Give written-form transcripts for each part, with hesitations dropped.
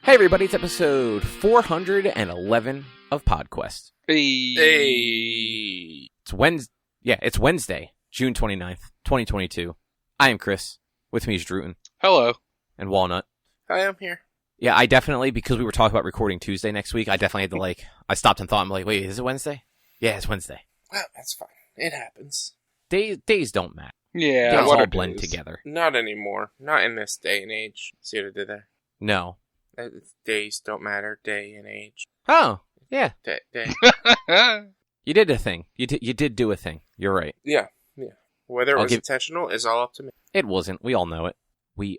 Hey everybody, it's episode 411 of PodQuest. Hey. It's Wednesday, June 29th, 2022. I am Chris. With me is Druten. Hello. And Walnut. Hi, I'm here. Yeah, I definitely, because we were talking about recording Tuesday next week, I definitely had to I stopped and thought, I'm like, wait, is it Wednesday? Yeah, it's Wednesday. Well, that's fine. It happens. Days don't matter. Yeah. Days what all blend together. Not anymore. Not in this day and age. See what I did there? No. Days don't matter. Day and age. Oh, yeah. Day. You did a thing. You did do a thing. You're right. Yeah. Whether it was intentional is all up to me. It wasn't. We all know it. Maybe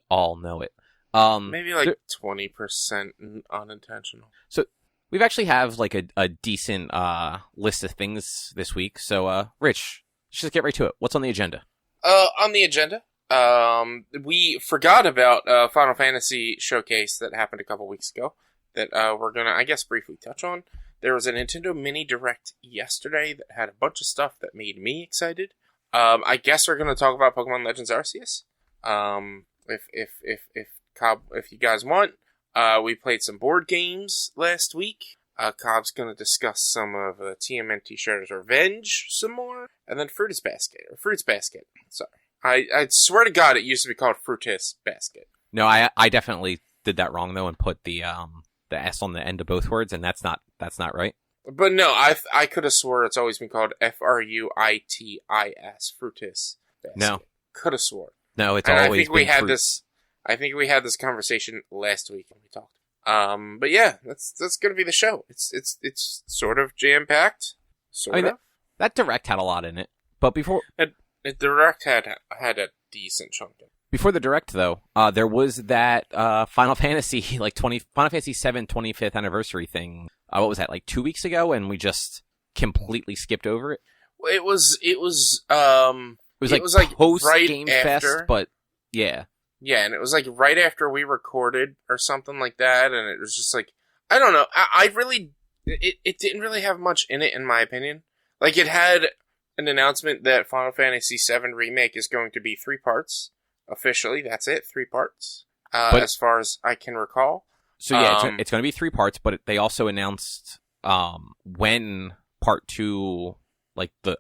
20% unintentional. So we've actually have a decent list of things this week. So Rich, let's just get right to it. What's on the agenda? On the agenda, we forgot about Final Fantasy showcase that happened a couple weeks ago that we're gonna, I guess, briefly touch on. There was a Nintendo Mini Direct yesterday that had a bunch of stuff that made me excited. I guess we're gonna talk about Pokémon Legends Arceus. If you guys want, we played some board games last week. Cobb's gonna discuss some of TMNT Shredder's Revenge some more, and then Fruits Basket. Sorry. I swear to God, it used to be called Fruitus Basket. No, I definitely did that wrong though, and put the S on the end of both words, and that's not right. But no, I could have swore it's always been called Fruitis, Fruitus Basket. No, could have swore. No, it's always. I think we had this conversation last week when we talked. But yeah, that's gonna be the show. It's sort of jam packed. That Direct had a lot in it, but before. The Direct had a decent chunk in it. Before the Direct, though, there was that Final Fantasy Final Fantasy VII 25th anniversary thing. What was that, 2 weeks ago? And we just completely skipped over it. It was post right Game after, Fest, but yeah, and it was right after we recorded or something like that, and it was just I don't know. I really it didn't really have much in it, in my opinion. It had an announcement that Final Fantasy VII Remake is going to be 3 parts. Officially, that's it, 3 parts. As far as I can recall. So yeah, it's going to be 3 parts, but they also announced when Part 2,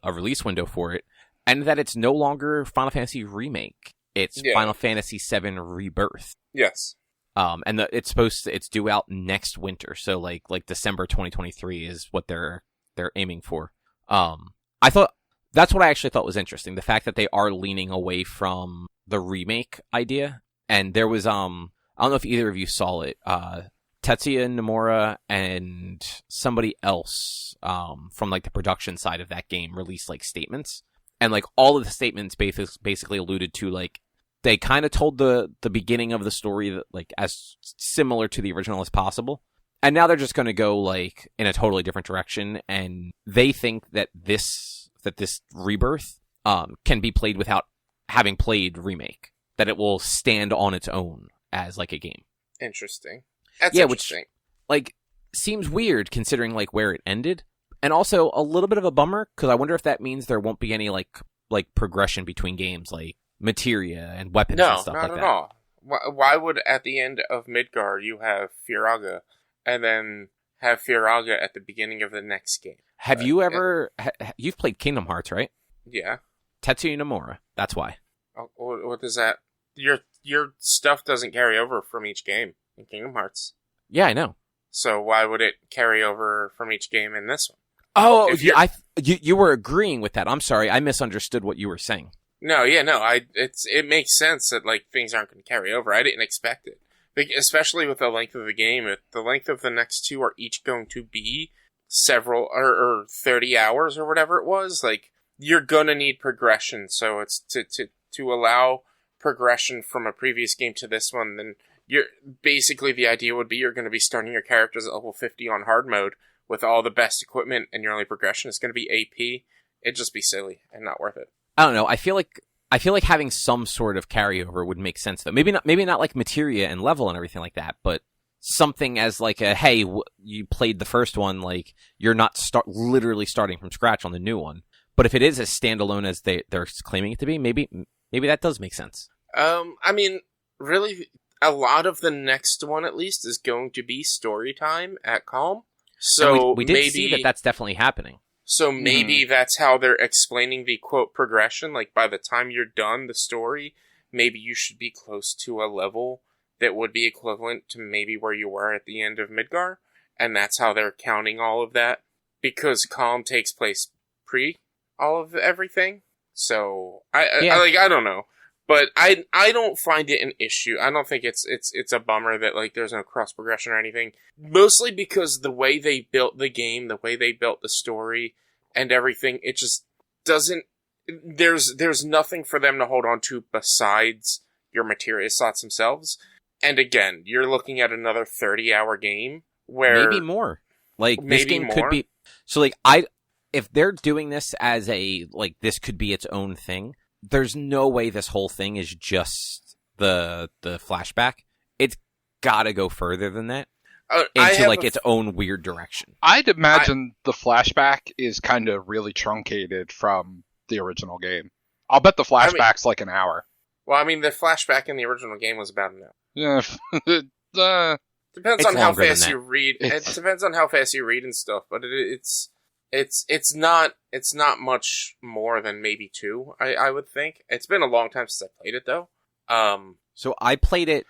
a release window for it, and that it's no longer Final Fantasy Remake. It's Final Fantasy VII Rebirth. Yes. And it's due out next winter, so like December 2023 is what they're aiming for. I thought that's what I actually thought was interesting. The fact that they are leaning away from the remake idea. And there was, I don't know if either of you saw it, Tetsuya Nomura and somebody else, from the production side of that game released statements. And all of the statements basically alluded to they kind of told the beginning of the story that as similar to the original as possible. And now they're just going to go in a totally different direction. And they think that this Rebirth can be played without having played Remake. That it will stand on its own as a game. Interesting. That's interesting. Which seems weird considering where it ended, and also a little bit of a bummer because I wonder if that means there won't be any progression between games materia and weapons and stuff like that. No, not at all. Why would at the end of Midgar you have Firaga, and then have Firaga at the beginning of the next game? Have you ever... You've played Kingdom Hearts, right? Yeah. Tetsuya Nomura. That's why. Oh, what is that? Your stuff doesn't carry over from each game in Kingdom Hearts. Yeah, I know. So why would it carry over from each game in this one? Oh, you were agreeing with that. I'm sorry. I misunderstood what you were saying. No, it makes sense that things aren't going to carry over. I didn't expect it. Especially with the length of the game. If the length of the next 2 are each going to be several or 30 hours or whatever it was, you're gonna need progression. So it's to allow progression from a previous game to this one, then you're basically, the idea would be you're going to be starting your characters at level 50 on hard mode with all the best equipment, and your only progression is going to be AP. It'd just be silly and not worth it. I don't know. I feel like having some sort of carryover would make sense though. Maybe not materia and level and everything like that, but something as hey, you played the first one, you're not literally starting from scratch on the new one. But if it is as standalone as they're claiming it to be, maybe that does make sense. I mean, really, a lot of the next one, at least, is going to be story time at Calm. So we did see that that's definitely happening. So maybe that's how they're explaining the, quote, progression. Like, by the time you're done the story, maybe you should be close to a level that would be equivalent to maybe where you were at the end of Midgar. And that's how they're counting all of that. Because Calm takes place pre all of everything. So, I don't know. But I don't find it an issue. I don't think it's a bummer that, like, there's no cross progression or anything. Mostly because the way they built the game, the way they built the story and everything, it just doesn't, there's nothing for them to hold on to besides your materia slots themselves. And again, you're looking at another 30-hour game where maybe more. Like, this game could be, so like, if they're doing this as a, like, this could be its own thing, there's no way this whole thing is just the flashback. It's gotta go further than that. Into, like, its own weird direction. I'd imagine the flashback is kind of really truncated from the original game. I'll bet the flashback's like an hour. Well, I mean, the flashback in the original game was about an hour. Yeah. Depends on how fast you read. It depends on how fast you read and stuff, but it's not much more than maybe 2, I would think. It's been a long time since I played it, though. So I played it,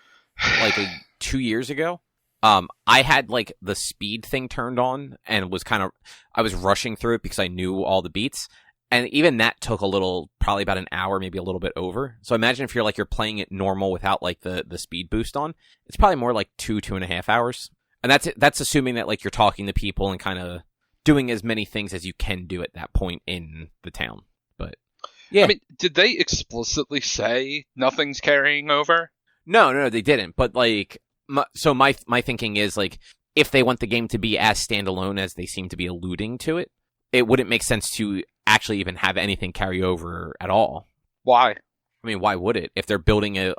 like, 2 years ago. I had, like, the speed thing turned on, and I was rushing through it because I knew all the beats, and even that took probably about an hour, maybe a little bit over. So imagine if you're playing it normal without, like, the speed boost on, it's probably more like 2.5 hours. And that's assuming that, like, you're talking to people and kind of doing as many things as you can do at that point in the town. But yeah, I mean, did they explicitly say nothing's carrying over? No, they didn't. But, like, my thinking is, like, if they want the game to be as standalone as they seem to be alluding to it, it wouldn't make sense to actually even have anything carry over at all. Why? I mean, why would it? If they're building and,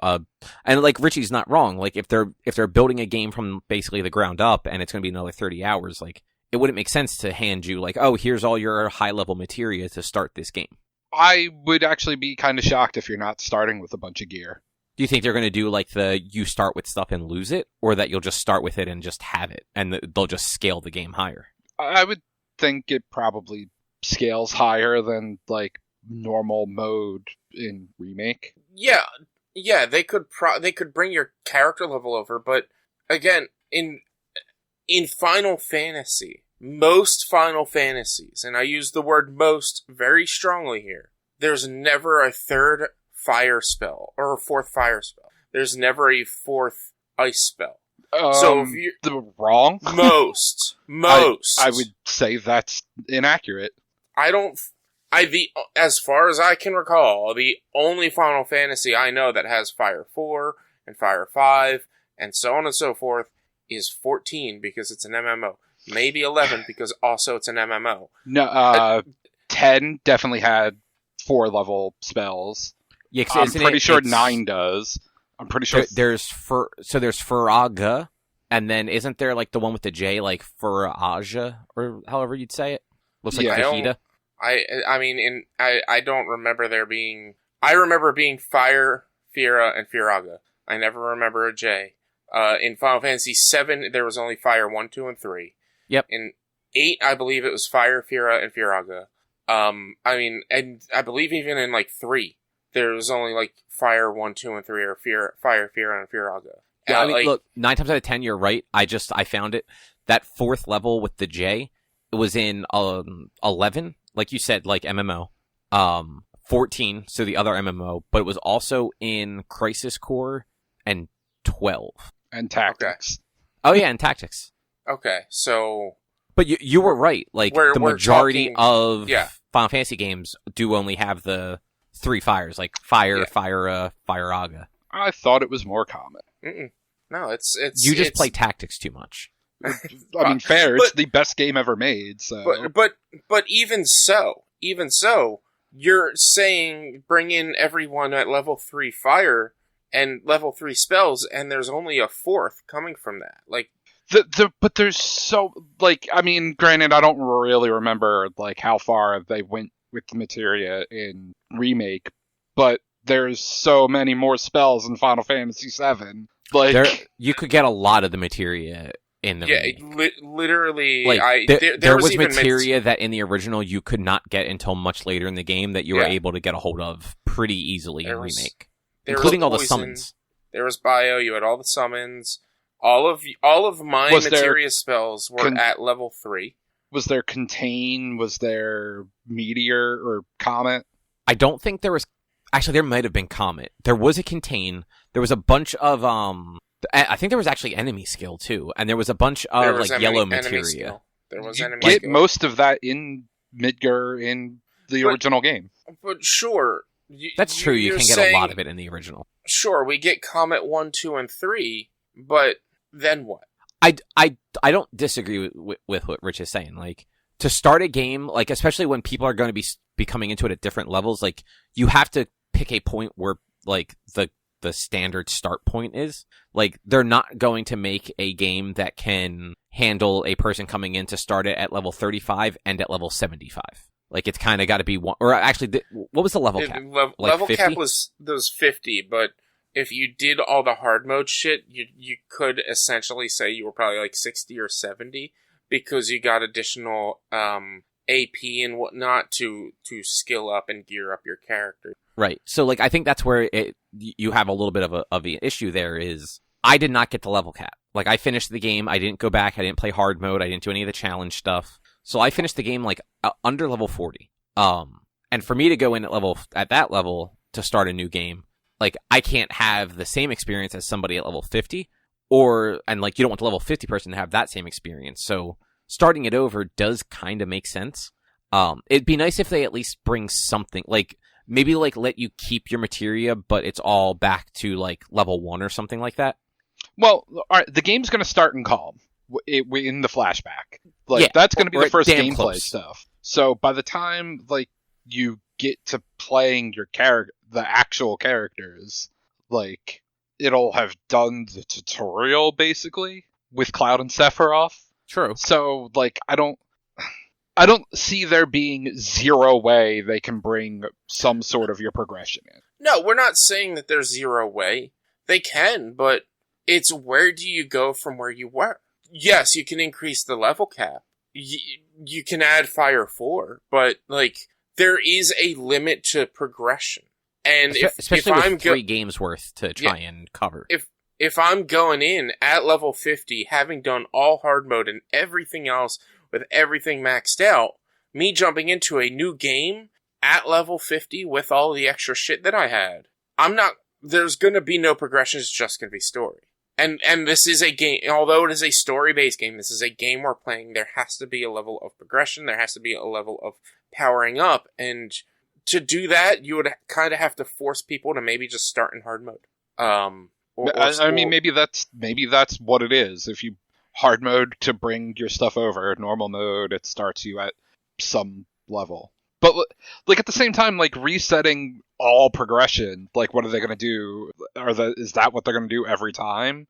like, Richie's not wrong. Like, if they're building a game from basically the ground up and it's going to be another 30 hours, like, it wouldn't make sense to hand you, like, oh, here's all your high-level materia to start this game. I would actually be kind of shocked if you're not starting with a bunch of gear. Do you think they're going to do, like, you start with stuff and lose it? Or that you'll just start with it and just have it, and they'll just scale the game higher? I would think it probably scales higher than, like, normal mode in Remake. Yeah, they could bring your character level over, but, again, in Final Fantasy, most Final Fantasies, and I use the word most very strongly here, there's never a third fire spell, or a fourth fire spell. There's never a fourth ice spell. So if you're wrong? Most. I would say that's inaccurate. As far as I can recall, the only Final Fantasy I know that has Fire 4 and Fire 5 and so on and so forth is 14 because it's an MMO. Maybe 11 because also it's an MMO. No, 10 definitely had 4-level spells. Yeah, I'm pretty sure 9 does. I'm pretty sure there's Furaga, and then isn't there, like, the one with the J, like Furaja, or however you'd say it? Looks like fajita. I don't remember there being. I remember being Fire, Fira, and Firaga. I never remember a J. In Final Fantasy VII, there was only Fire 1, 2, and 3. Yep. In 8, I believe it was Fire, Fira, and Firaga. And I believe even in, like, 3, there was only, like, Fire 1, 2, and 3, or Fire, Fira, and Firaga. Yeah, I mean, look, 9 times out of 10, you're right. I found it. That 4th level with the J, it was in 11, like you said, like MMO. 14, so the other MMO, but it was also in Crisis Core and 12. And Tactics. Okay. Oh yeah, and Tactics. Okay, so... But you were right. Like, the majority of Final Fantasy games do only have the 3 fires, like Fire, Firaga. I thought it was more common. Mm-mm. No, it's you just play Tactics too much. I mean, fair. It's the best game ever made. So, but even so, you're saying bring in everyone at level 3 fire and level 3 spells, and there's only a 4th coming from that. Like, but there's so, like, I mean, granted, I don't really remember, like, how far they went with the materia in Remake, but there's so many more spells in Final Fantasy VII. Like you could get a lot of the materia in the remake. Literally, like, there was materia that in the original you could not get until much later in the game that you were able to get a hold of pretty easily in remake, including all the summons. There was bio. You had all the summons. All of my materia spells were at level 3. Was there contain? Was there meteor or comet? I don't think there was. Actually, there might have been comet. There was a contain. There was a bunch of I think there was actually enemy skill too, and there was a bunch of yellow materia. There was you enemy get skill. Most of that in Midgar in the original game. But sure, that's true. You can get a lot of it in the original. Sure, we get Comet 1, 2, and 3, but then what? I don't disagree with what Rich is saying. Like, to start a game, like, especially when people are going to be coming into it at different levels, like, you have to pick a point where, like, the standard start point is. Like, they're not going to make a game that can handle a person coming in to start it at level 35 and at level 75. Like, it's kind of got to be one, or actually, what was the level cap? Level cap was 50, but if you did all the hard mode shit, you could essentially say you were probably like 60 or 70 because you got additional AP and whatnot to skill up and gear up your character. Right. So, like, I think that's where you have a little bit of an issue there is I did not get the level cap. Like, I finished the game. I didn't go back. I didn't play hard mode. I didn't do any of the challenge stuff. So I finished the game, like, under level 40. And for me to go in at that level to start a new game, like, I can't have the same experience as somebody at level 50, and like, you don't want the level 50 person to have that same experience. So starting it over does kind of make sense. It'd be nice if they at least bring something, like, maybe, like, let you keep your materia, but it's all back to, like, level 1 or something like that. Well, all right, the game's going to start in calm in the flashback. Like, that's going to be the first gameplay stuff. So by the time, like, you get to playing the actual characters, like, it'll have done the tutorial, basically, with Cloud and Sephiroth. True. So, like, I don't see there being zero way they can bring some sort of your progression in. No, we're not saying that there's zero way. They can, but it's where do you go from where you were? Yes, you can increase the level cap. You can add Fire 4, but, like, there is a limit to progression. And especially with 3 games worth to try and cover. If I'm going in at level 50, having done all hard mode and everything else with everything maxed out, me jumping into a new game at level 50 with all the extra shit that I had, there's gonna be no progression, it's just gonna be story. And this is a game, although it is a story-based game, this is a game we're playing, there has to be a level of progression, there has to be a level of powering up, and to do that, you would kind of have to force people to maybe just start in hard mode. I mean, maybe that's what it is. If you hard mode to bring your stuff over, normal mode, it starts you at some level. But, like, at the same time, like, resetting all progression, like, what are they going to do? Is that what they're going to do every time?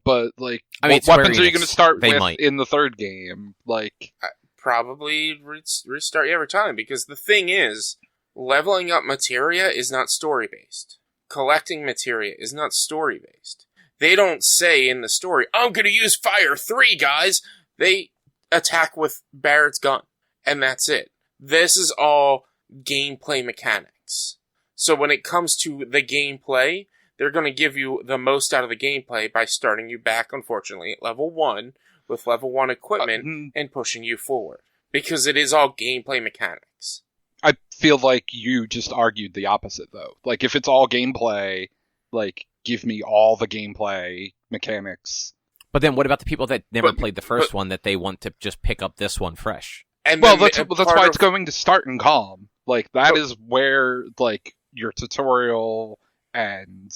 But, like, I mean, what weapons are you going to start with in the third game? Like, probably restart you every time, because the thing is, leveling up materia is not story-based. Collecting materia is not story-based. They don't say in the story, I'm going to use Fire 3, guys! They attack with Barrett's gun, and that's it. This is all gameplay mechanics. So when it comes to the gameplay, they're going to give you the most out of the gameplay by starting you back, unfortunately, at level 1, with level 1 equipment, and pushing you forward. Because it is all gameplay mechanics. I feel like you just argued the opposite, though. Like, if it's all gameplay, like, give me all the gameplay mechanics. But then what about the people that never played the first one that they want to just pick up this one fresh? And that's why it's going to start in calm. Like, that is where, like, your tutorial and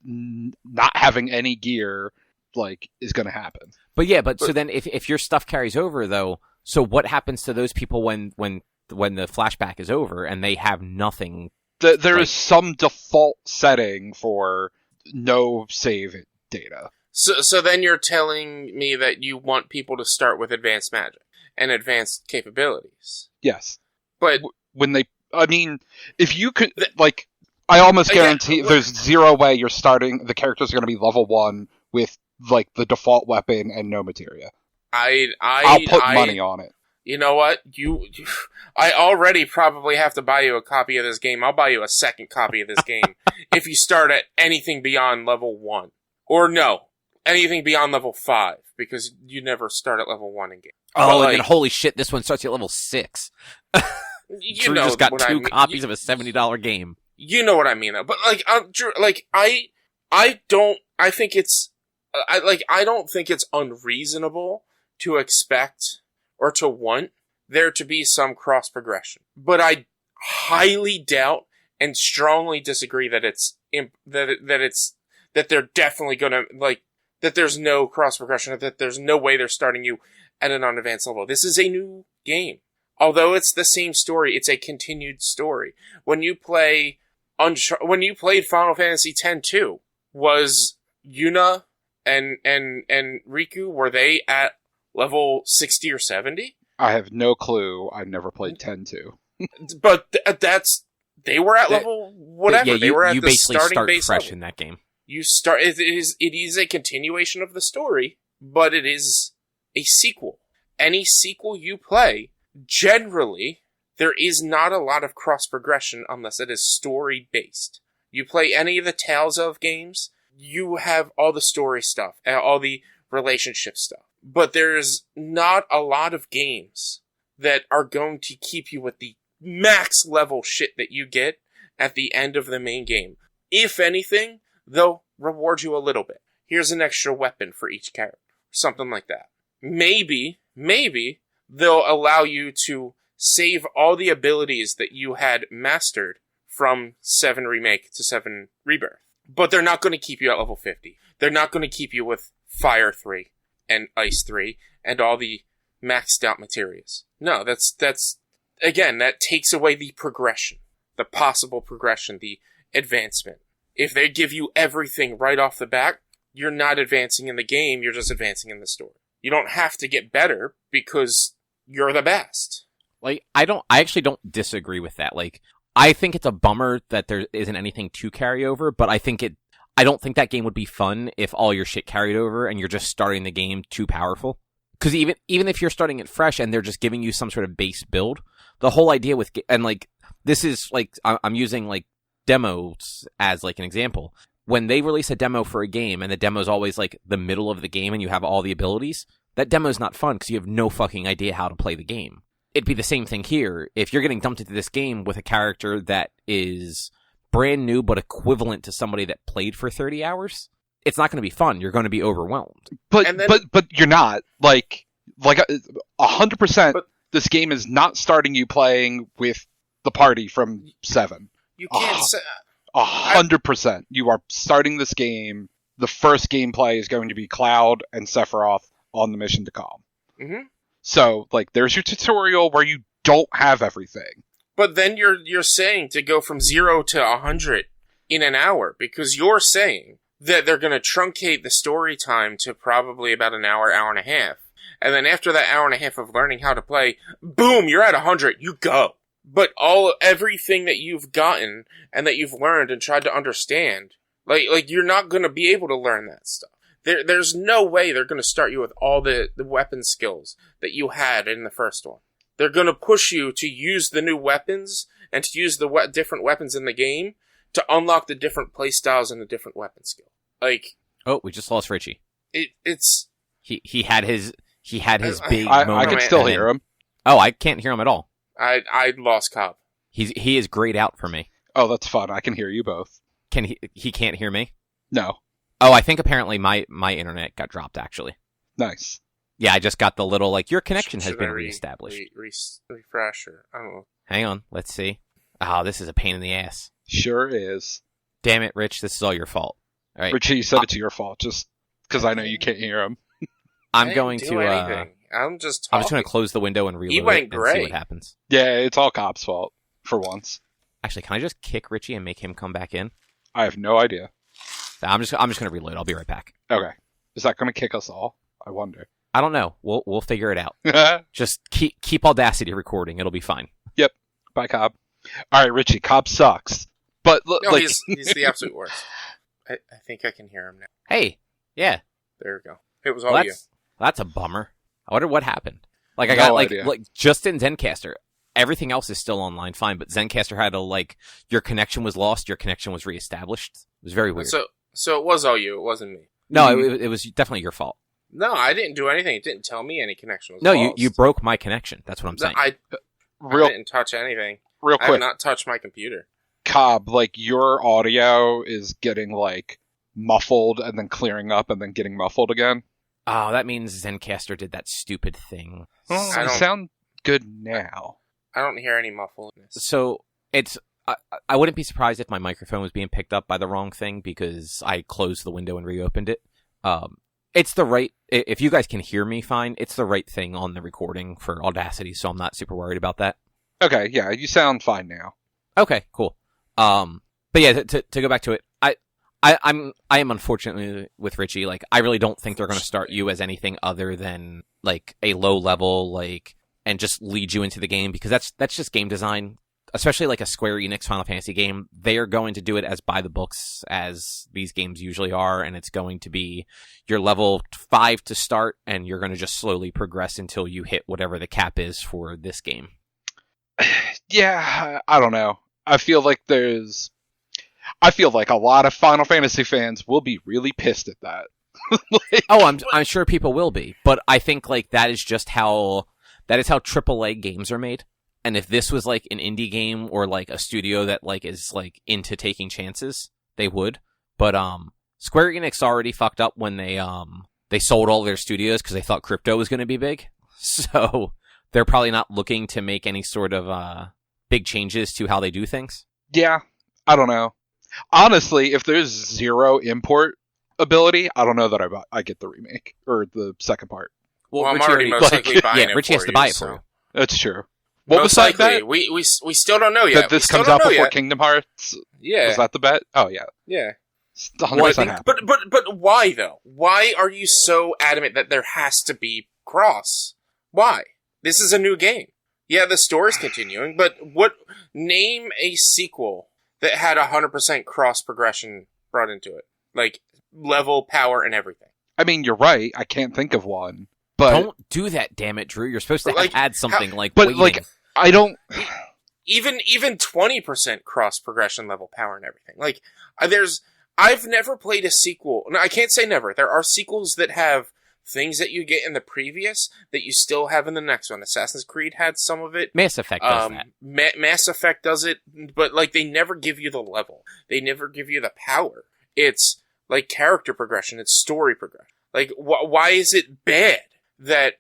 not having any gear, like, is going to happen. But yeah, so then if your stuff carries over, though, so what happens to those people when the flashback is over and they have nothing? There is some default setting for no save data. So then you're telling me that you want people to start with advanced magic and advanced capabilities. Yes. But if you could, like, I almost guarantee there's zero way you're starting. The characters are going to be level 1 with like the default weapon and no materia. I'll put money on it. You know what? I already probably have to buy you a copy of this game. I'll buy you a second copy of this game if you start at anything beyond level 1. Or no, anything beyond level 5, because you never start at level 1 in game. Oh, and then holy shit, this one starts at level 6. Drew just got 2 copies of a $70 game. You know what I mean, though. But Drew, I don't think it's unreasonable to expect or to want there to be some cross progression. But I highly doubt and strongly disagree that that they're definitely gonna, that there's no cross progression, that there's no way they're starting you at an unadvanced level. This is a new game. Although it's the same story, it's a continued story. When you played Final Fantasy X-2, was Yuna and Riku, were they at level 60 or 70? I have no clue. I never played 10-2. But they were at level whatever. They were at the starting base fresh level. In that game. You start. It is a continuation of the story, but it is a sequel. Any sequel you play, generally, there is not a lot of cross progression unless it is story based. You play any of the Tales of games, you have all the story stuff, all the relationship stuff. But there's not a lot of games that are going to keep you with the max level shit that you get at the end of the main game. If anything, they'll reward you a little bit. Here's an extra weapon for each character. Something like that. Maybe they'll allow you to save all the abilities that you had mastered from 7 Remake to 7 Rebirth. But they're not going to keep you at level 50. They're not going to keep you with Fire 3 and Ice 3 and all the maxed out materials. No, that's again, that takes away the progression, the possible progression, the advancement. If they give you everything right off the bat, you're not advancing in the game, you're just advancing in the story. You don't have to get better because you're the best. Like, I actually don't disagree with that. Like, I think it's a bummer that there isn't anything to carry over, but I don't think that game would be fun if all your shit carried over and you're just starting the game too powerful. Because even if you're starting it fresh and they're just giving you some sort of base build, the whole idea with, and like, this is like, I'm using like demos as like an example. When they release a demo for a game and the demo's always like the middle of the game and you have all the abilities, that demo's not fun because you have no fucking idea how to play the game. It'd be the same thing here. If you're getting dumped into this game with a character that is brand new but equivalent to somebody that played for 30 hours, it's not going to be fun. You're going to be overwhelmed. But you're not. Like 100%, this game is not starting you playing with the party from 7. You can't say... 100%. You are starting this game. The first gameplay is going to be Cloud and Sephiroth on the mission to Calm. Mm-hmm. So, like, there's your tutorial where you don't have everything. But then you're saying to go from 0 to 100 in an hour, because you're saying that they're going to truncate the story time to probably about an hour, hour and a half. And then after that hour and a half of learning how to play, boom, you're at 100, you go. But everything that you've gotten and that you've learned and tried to understand, like you're not going to be able to learn that stuff. There's no way they're going to start you with all the weapon skills that you had in the first one. They're going to push you to use the new weapons and to use the different weapons in the game to unlock the different playstyles and the different weapon skill. Like, oh, we just lost Richie. It's he had his big I moment. I can still hear him. Oh, I can't hear him at all. I lost Cobb. He is grayed out for me. Oh, that's fun. I can hear you both. Can he can't hear me? No. Oh, I think apparently my internet got dropped, actually. Nice. Yeah, I just got the little, like, your connection has been reestablished. Refresh, or I don't know. Hang on, let's see. Oh, this is a pain in the ass. Sure is. Damn it, Rich, this is all your fault. All right. Richie, you said it's your fault, just because I know you can't hear him. I'm going to... I'm just talking. I'm just going to close the window and reload it and see what happens. Yeah, it's all Cobb's fault, for once. Actually, can I just kick Richie and make him come back in? I have no idea. I'm just going to reload. I'll be right back. Okay. Is that going to kick us all? I wonder. I don't know. We'll figure it out. Just keep Audacity recording. It'll be fine. Yep. Bye, Cobb. All right, Richie. Cobb sucks. But No, like, he's the absolute worst. I think I can hear him now. Hey, yeah. There we go. It was all you. That's a bummer. I wonder what happened. Like, I No got, idea. like, just in Zencaster, everything else is still online fine, but Zencaster had your connection was lost, your connection was reestablished. It was very weird. So it was all you. It wasn't me. No, it was definitely your fault. No, I didn't do anything. It didn't tell me any connection was No, lost. you broke my connection. That's what I'm saying. I didn't touch anything. Real I have quick, not touched my computer. Cobb, like, your audio is getting, like, muffled and then clearing up and then getting muffled again. Oh, that means Zencaster did that stupid thing. Oh, I you don't- sound good now. I don't hear any muffledness. So it's I wouldn't be surprised if my microphone was being picked up by the wrong thing because I closed the window and reopened it. It's the right, if you guys can hear me fine, it's the right thing on the recording for Audacity, so I'm not super worried about that. Okay, yeah, you sound fine now. Okay, cool. But yeah, to go back to it, I am unfortunately with Richie, like, I really don't think they're going to start you as anything other than, like, a low level, like, and just lead you into the game, because that's just game design. Especially like a Square Enix Final Fantasy game, they are going to do it as by the books as these games usually are, and it's going to be your level 5 to start, and you're going to just slowly progress until you hit whatever the cap is for this game. Yeah, I don't know. I feel like a lot of Final Fantasy fans will be really pissed at that. Oh, I'm sure people will be, but I think like that is how AAA games are made. And if this was like an indie game or like a studio that like is like into taking chances, they would. But Square Enix already fucked up when they sold all their studios because they thought crypto was going to be big. So they're probably not looking to make any sort of big changes to how they do things. Yeah, I don't know. Honestly, if there's zero import ability, I don't know that I get the remake or the second part. Well, I'm Richie already most likely buying it. Richie has to buy it for you. That's true. What most was like likely. that? We still don't know yet. That this We still comes don't out know before yet. Kingdom Hearts? Yeah. Was that the bet? Oh, yeah. Yeah. It's 100% happening. But why though? Why are you so adamant that there has to be cross? Why? This is a new game. Yeah, the story's continuing, but name a sequel that had 100% cross progression brought into it. Like level, power, and everything. I mean, you're right. I can't think of one. But Don't do that, damn it, Drew. You're supposed to But, add something like but bleeding. like I don't Even 20% cross progression level power and everything. Like I've never played a sequel. No, I can't say never. There are sequels that have things that you get in the previous that you still have in the next one. Assassin's Creed had some of it. Mass Effect does that. Mass Effect does it, but like they never give you the level. They never give you the power. It's like character progression. It's story progression. Like why is it bad that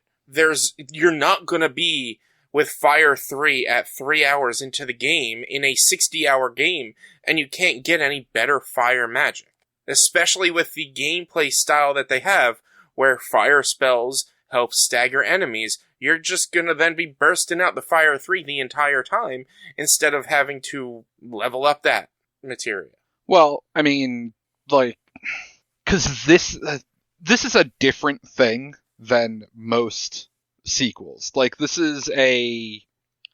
you're not gonna be with Fire 3 at 3 hours into the game in a 60-hour game, and you can't get any better fire magic. Especially with the gameplay style that they have, where fire spells help stagger enemies, you're just gonna then be bursting out the Fire 3 the entire time, instead of having to level up that material. Well, I mean, like, because this is a different thing than most sequels. Like, this is a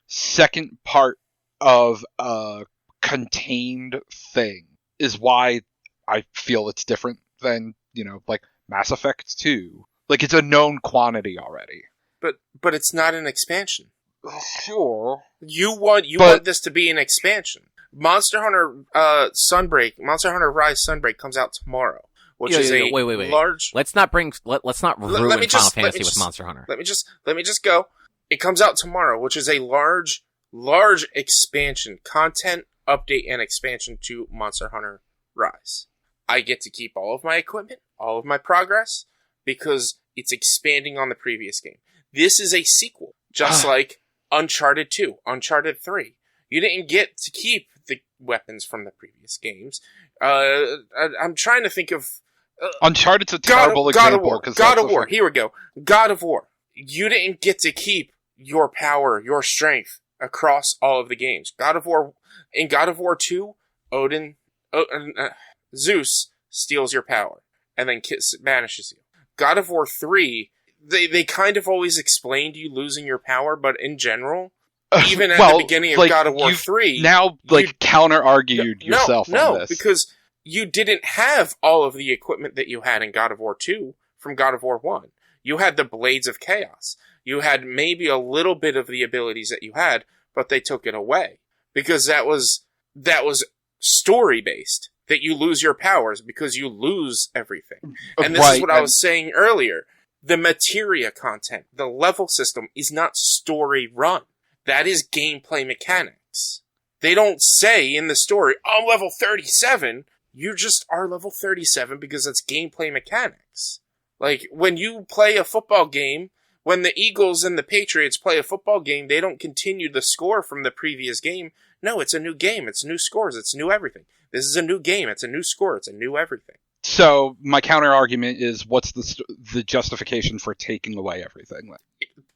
second part of a contained thing, is why I feel it's different than, like Mass Effect 2. Like, it's a known quantity already. But it's not an expansion. Sure. You want this to be an expansion. Monster Hunter Monster Hunter Rise Sunbreak comes out tomorrow. Which is a wait. large. Let's not ruin Final Fantasy with Monster Hunter. Let me just go. It comes out tomorrow, which is a large expansion, content update and expansion to Monster Hunter Rise. I get to keep all of my equipment, all of my progress, because it's expanding on the previous game. This is a sequel, just like Uncharted 2, Uncharted 3. You didn't get to keep the weapons from the previous games. I'm trying to think of. Uncharted's a terrible example. God of War. Here we go. God of War. You didn't get to keep your power, your strength across all of the games. God of War. In God of War 2, Zeus steals your power and then banishes you. God of War 3, they kind of always explained you losing your power, but in general, even at the beginning of God of War 3. Now, counter-argued yourself on this. Because you didn't have all of the equipment that you had in God of War 2 from God of War 1. You had the Blades of Chaos. You had maybe a little bit of the abilities that you had, but they took it away. Because that was story-based. That you lose your powers because you lose everything. And this is what I was saying earlier. The materia content, the level system, is not story-run. That is gameplay mechanics. They don't say in the story, I'm level 37. You just are level 37 because that's gameplay mechanics. Like, when you play a football game, when the Eagles and the Patriots play a football game, they don't continue the score from the previous game. No, it's a new game. It's new scores. It's new everything. This is a new game. It's a new score. It's a new everything. So my counter argument is, what's the justification for taking away everything?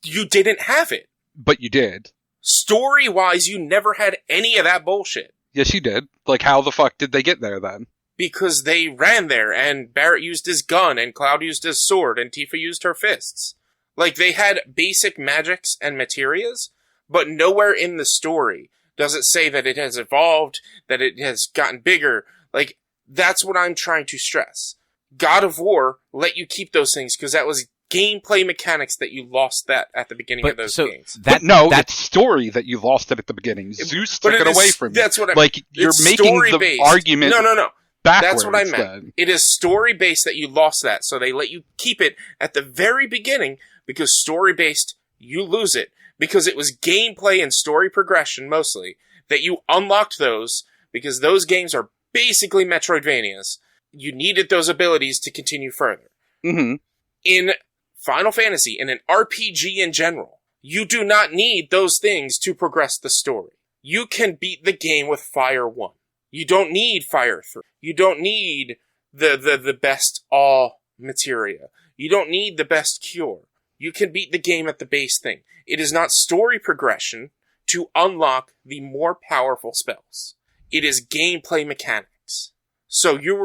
You didn't have it. But you did. Story-wise, you never had any of that bullshit. Yes, you did. Like, how the fuck did they get there then? Because they ran there, and Barrett used his gun, and Cloud used his sword, and Tifa used her fists. Like, they had basic magics and materias, but nowhere in the story does it say that it has evolved, that it has gotten bigger. Like, that's what I'm trying to stress. God of War let you keep those things because that was gameplay mechanics that you lost that at the beginning of those games. That's story that you lost it at the beginning. Zeus took it away from you. That's what I mean. Like, you're making the argument. No. Backwards, that's what I meant. then. It is story-based that you lost that, so they let you keep it at the very beginning, because story-based, you lose it. Because it was gameplay and story progression, mostly, that you unlocked those, because those games are basically Metroidvanias. You needed those abilities to continue further. Mm-hmm. In Final Fantasy, in an RPG in general, you do not need those things to progress the story. You can beat the game with Fire 1. You don't need Fire 3. You don't need the best all materia. You don't need the best cure. You can beat the game at the base thing. It is not story progression to unlock the more powerful spells. It is gameplay mechanics. So you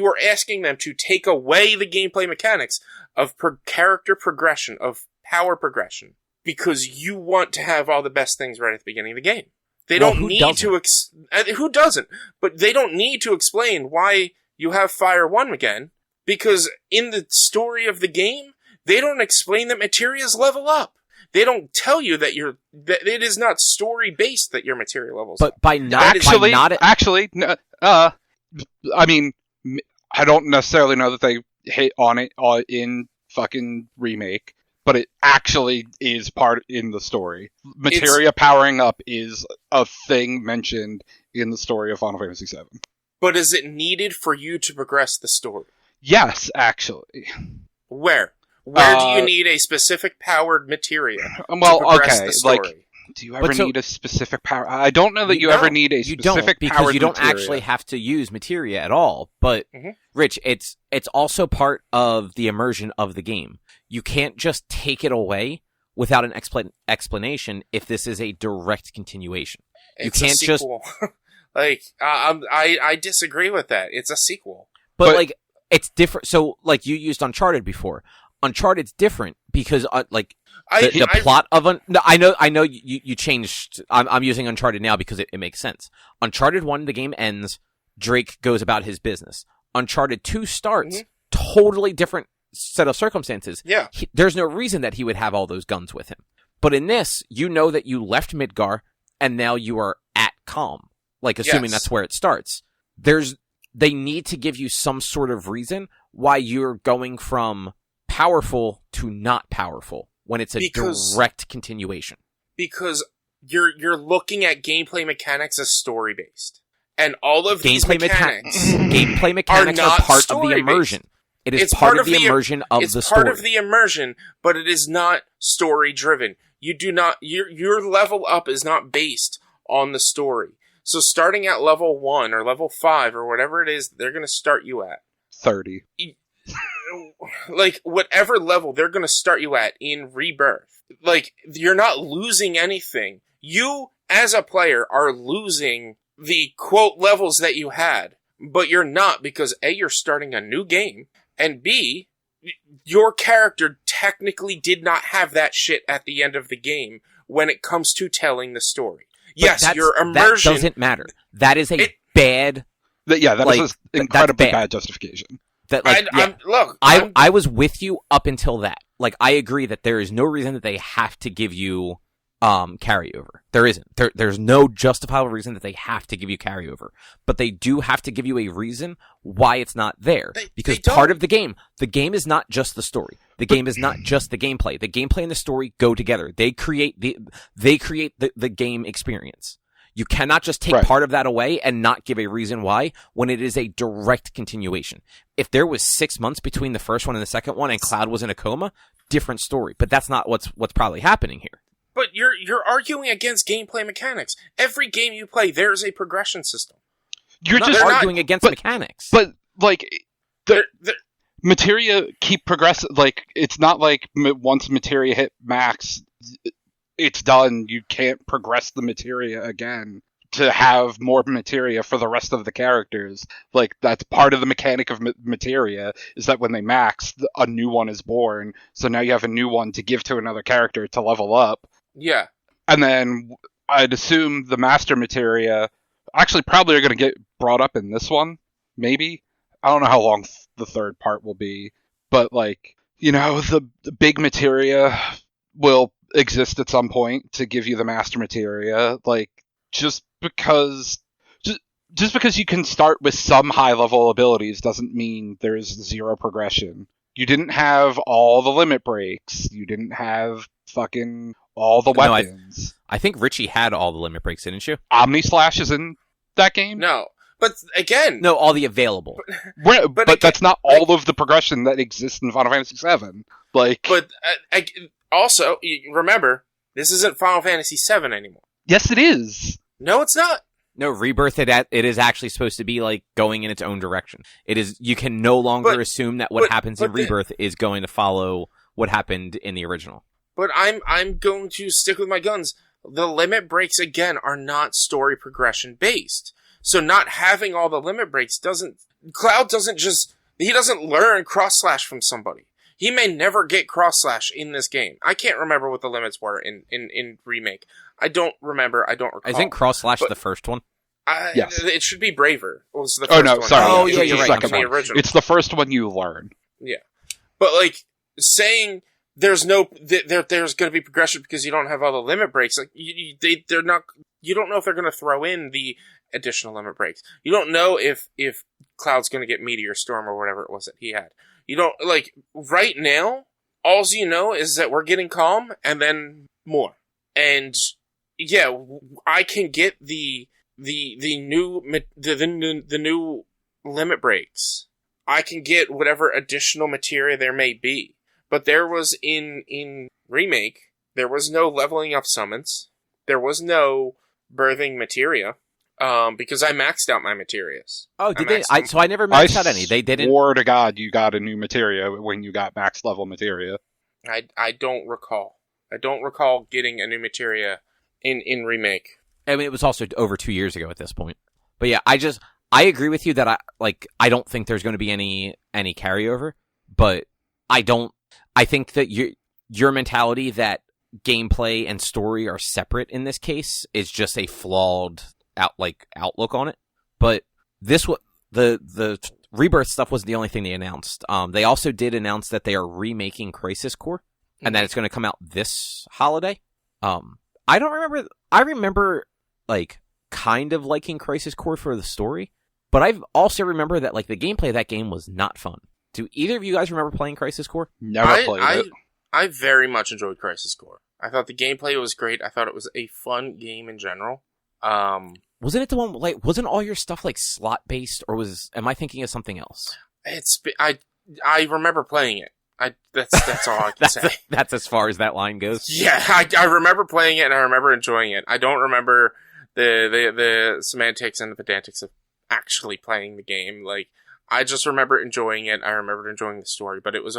are asking them to take away the gameplay mechanics of character progression, of power progression, because you want to have all the best things right at the beginning of the game. They don't need to... Who doesn't? But they don't need to explain why you have Fire 1 again, because in the story of the game, they don't explain that materias level up. They don't tell you that it is not story-based that your materia levels up. But I mean, I don't necessarily know that they hit on it in fucking Remake, but it actually is part in the story. Materia powering up is a thing mentioned in the story of Final Fantasy VII. But is it needed for you to progress the story? Yes, actually. Where? Where do you need a specific powered materia to progress the story? Like, do you ever need a specific power? I don't know that you ever need a specific because powered you don't materia. actually have to use materia at all. But, Rich, it's also part of the immersion of the game. You can't just take it away without an explanation if this is a direct continuation. You can't just... Like, I disagree with that. It's a sequel. But like, it's different. So, like, you used Uncharted before. Uncharted's different because, the plot of... I know you changed... I'm using Uncharted now because it makes sense. Uncharted 1, the game ends. Drake goes about his business. Uncharted 2 starts. Totally different set of circumstances. Yeah. There's no reason that he would have all those guns with him. But in this, you know that you left Midgar, and now you are at Calm. Like, assuming that's where it starts. They need to give you some sort of reason why you're going from powerful to not powerful when it's a direct continuation. Because you're looking at gameplay mechanics as story-based. And all of these gameplay mechanics are part of the immersion. It is part of the immersion of the story. It's part of the immersion, but it is not story-driven. You do not... Your level up is not based on the story. So starting at level 1 or level 5 or whatever it is, they're going to start you at 30. Like, whatever level they're going to start you at in Rebirth. Like, you're not losing anything. You, as a player, are losing the, quote, levels that you had. But you're not, because A, you're starting a new game, and B, your character technically did not have that shit at the end of the game when it comes to telling the story. But Yes, your immersion... That doesn't matter. That is a bad... that is an incredibly bad justification. That, like, I was with you up until that. Like, I agree that there is no reason that they have to give you carryover. There isn't. There's no justifiable reason that they have to give you carryover. But they do have to give you a reason why it's not there. Because part of the game is not just the story. The game is not just the gameplay. The gameplay and the story go together. They create the game experience. You cannot just take part of that away and not give a reason why when it is a direct continuation. If there was 6 months between the first one and the second one and Cloud was in a coma, different story. But that's not what's probably happening here. But you're arguing against gameplay mechanics. Every game you play, there's a progression system. You're just arguing against mechanics. But, like, materia keep progressing. Like, it's not like once materia hit max... it's done. You can't progress the materia again to have more materia for the rest of the characters. Like, that's part of the mechanic of materia, is that when they max, a new one is born. So now you have a new one to give to another character to level up. Yeah. And then I'd assume the master materia actually probably are going to get brought up in this one. Maybe. I don't know how long the third part will be. But, like, you know, the big materia will exist at some point to give you the master materia. Like, just because you can start with some high level abilities doesn't mean there's zero progression. You didn't have all the limit breaks. You didn't have fucking all the weapons. I think Richie had all the limit breaks, didn't you? Omni Slash is in that game? No. But again... No, all the available. But again, that's not all of the progression that exists in Final Fantasy VII. Like... But... Also, remember, this isn't Final Fantasy VII anymore. Yes, it is. No, it's not. No, Rebirth, it is actually supposed to be, like, going in its own direction. It is. You can no longer assume that what happens in Rebirth is going to follow what happened in the original. But I'm going to stick with my guns. The limit breaks, again, are not story progression based. So not having all the limit breaks Cloud doesn't just... He doesn't learn cross-slash from somebody. He may never get cross-slash in this game. I can't remember what the limits were in Remake. I don't remember. I don't recall. Isn't cross-slash the first one? Yes. It should be Braver. Was the first one. Sorry. Oh, yeah, you're right. The original. It's the first one you learn. Yeah. But, like, saying there's going to be progression because you don't have all the limit breaks, like, they're not... You don't know if they're going to throw in the additional limit breaks. You don't know if Cloud's going to get Meteor Storm or whatever it was that he had. You don't, like, right now, all you know is that we're getting Calm, and then more. And, yeah, I can get the new limit breaks. I can get whatever additional materia there may be. But there was, in Remake, there was no leveling up summons. There was no birthing materia. Because I maxed out my materias. Oh, did they? So I never maxed out any. They didn't. Swore to God you got a new materia when you got max level materia. I don't recall. I don't recall getting a new materia in Remake. I mean, it was also over 2 years ago at this point. But yeah, I agree with you that I don't think there's going to be any carryover. But I think that your mentality that gameplay and story are separate in this case is just a flawed outlook on it. But the Rebirth stuff was the only thing they announced. They also did announce that they are remaking Crisis Core and that it's going to come out this holiday. I remember like kind of liking Crisis Core for the story, but I also remember that like the gameplay of that game was not fun. Do either of you guys remember playing Crisis Core? Never played it. I very much enjoyed Crisis Core. I thought the gameplay was great. I thought it was a fun game in general. Wasn't it the one wasn't all your stuff like slot based, or am I thinking of something else? I remember playing it. That's all I can say. That's as far as that line goes. Yeah, I remember playing it and I remember enjoying it. I don't remember the semantics and the pedantics of actually playing the game. Like, I just remember enjoying it. I remember enjoying the story, but it was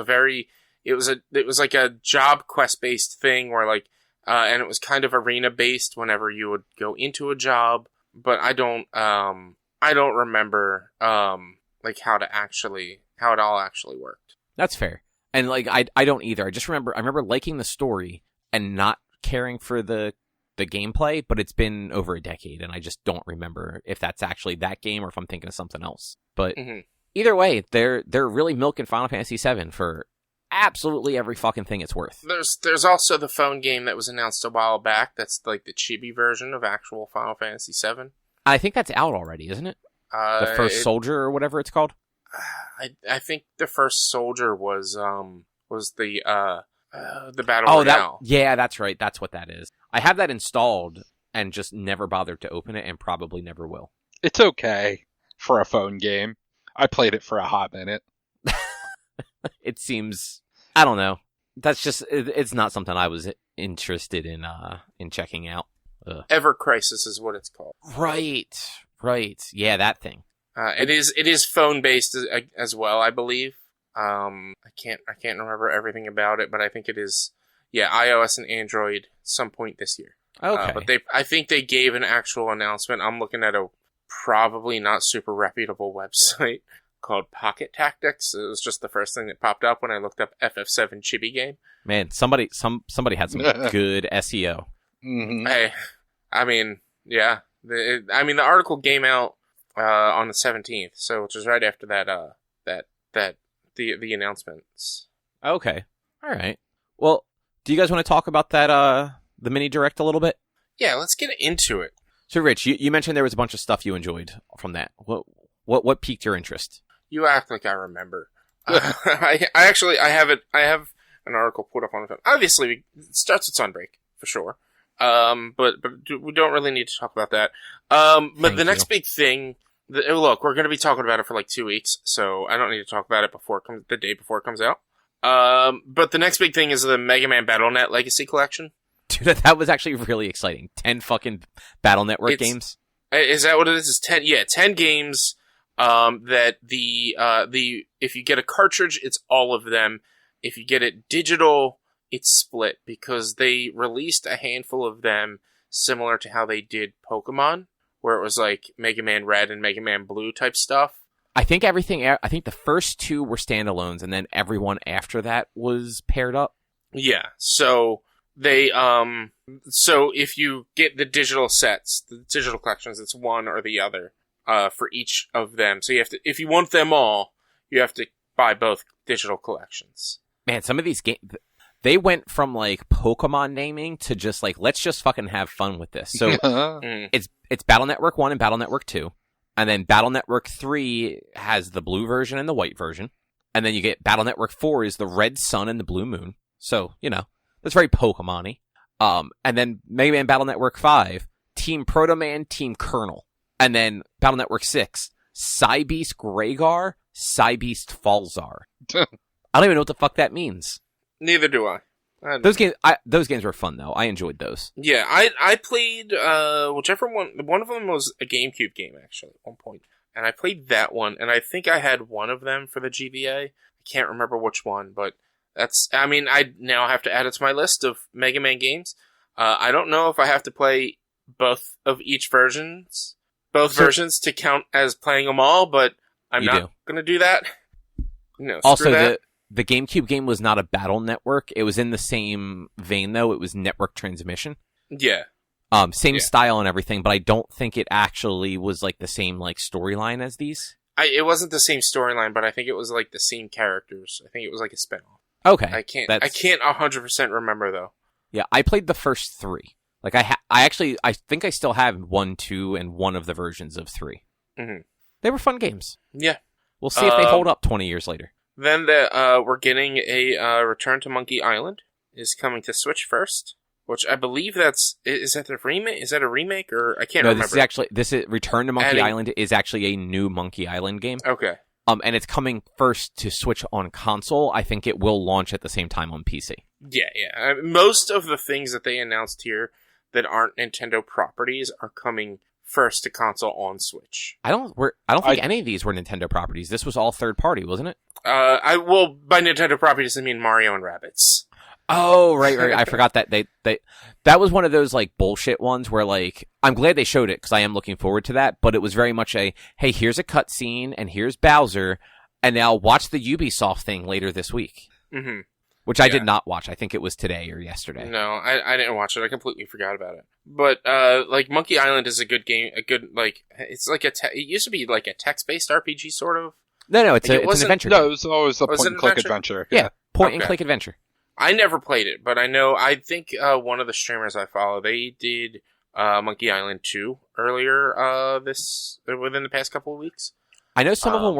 like a job quest based thing where like, and it was kind of arena based whenever you would go into a job, but I don't remember, like how it all actually worked. That's fair. And like, I don't either. I remember liking the story and not caring for the gameplay, but it's been over a decade, and I just don't remember if that's actually that game or if I'm thinking of something else. But either way, they're really milking Final Fantasy VII for absolutely every fucking thing it's worth. There's also the phone game that was announced a while back. That's like the chibi version of actual Final Fantasy VII. I think that's out already, isn't it? The First Soldier or whatever it's called. I think the First Soldier was the Battle Royale. Yeah, that's right. That's what that is. I have that installed and just never bothered to open it and probably never will. It's okay for a phone game. I played it for a hot minute. It seems, I don't know. That's just, it's not something I was interested in checking out. Ever Crisis is what it's called. Right. Yeah, that thing. It is phone based as well, I believe. I can't remember everything about it, but I think it is, iOS and Android some point this year. Okay. But I think they gave an actual announcement. I'm looking at a probably not super reputable website called Pocket Tactics. It was just the first thing that popped up when I looked up FF7 chibi game. Man, somebody had some good SEO. Mm-hmm. Hey, I mean, yeah. The article came out on the 17th, so which is right after the announcements. Okay. All right. Well, do you guys want to talk about that the mini direct a little bit? Yeah, let's get into it. So, Rich, you mentioned there was a bunch of stuff you enjoyed from that. What piqued your interest? You act like I remember. I have an article put up on it. Obviously, it starts with Sunbreak for sure. But we don't really need to talk about that. But the next big thing. Look, we're going to be talking about it for like 2 weeks, so I don't need to talk about it the day before it comes out. But the next big thing is the Mega Man Battle.net Legacy Collection. Dude, that was actually really exciting. 10 fucking Battle Network games. Is that what it is? It's 10. Yeah, 10 games. That if you get a cartridge, it's all of them. If you get it digital, it's split because they released a handful of them, similar to how they did Pokemon, where it was like Mega Man Red and Mega Man Blue type stuff. I think the first two were standalones, and then everyone after that was paired up. Yeah, so they so if you get the digital sets, the digital collections, it's one or the other for each of them. So you have to, if you want them all, you have to buy both digital collections. Man, some of these games, they went from like Pokemon naming to just like, let's just fucking have fun with this. So it's Battle Network 1 and Battle Network 2. And then Battle Network 3 has the blue version and the white version. And then you get Battle Network 4 is the red sun and the blue moon. So, that's very Pokemon-y. And then Mega Man Battle Network 5, Team Proto Man, Team Colonel. And then Battle Network 6, Psybeast Rhaegar, Psybeast Falzar. I don't even know what the fuck that means. Neither do I. Those games were fun though. I enjoyed those. Yeah, I played whichever one. One of them was a GameCube game actually at one point, and I played that one. And I think I had one of them for the GBA. I can't remember which one, but I now have to add it to my list of Mega Man games. I don't know if I have to play both of each versions to count as playing them all, but I'm not going to do that. No. Also, the GameCube game was not a Battle Network. It was in the same vein, though. It was Network Transmission. Yeah. Same style and everything, but I don't think it actually was like the same like storyline as these. It wasn't the same storyline, but I think it was like the same characters. I think it was like a spinoff. Okay. I can't 100% remember though. Yeah, I played the first 3. Like I think I still have 1, 2, and 1 of the versions of 3. Mm-hmm. They were fun games. Yeah. We'll see if they hold up 20 years later. Then we're getting a Return to Monkey Island is coming to Switch first, which I believe is that the remake? Is that a remake or I can't remember. This is Return to Monkey Island is actually a new Monkey Island game. Okay. And it's coming first to Switch on console. I think it will launch at the same time on PC. Yeah. Most of the things that they announced here that aren't Nintendo properties are coming first to console on Switch. I don't think any of these were Nintendo properties. This was all third party, wasn't it? By Nintendo properties I mean Mario and Rabbids. Oh, right. I forgot that that was one of those like bullshit ones where like I'm glad they showed it because I am looking forward to that, but it was very much a hey, here's a cutscene and here's Bowser, and now watch the Ubisoft thing later this week. Mm-hmm. which I did not watch. I think it was today or yesterday. No, I didn't watch it. I completely forgot about it. But like Monkey Island is a good game. It's like it used to be like a text-based RPG sort of. No, it's an adventure. No, it was always a point-and-click adventure. Yeah, point-and-click adventure. I never played it, but I think one of the streamers I follow, they did Monkey Island 2 earlier within the past couple of weeks. I know some of them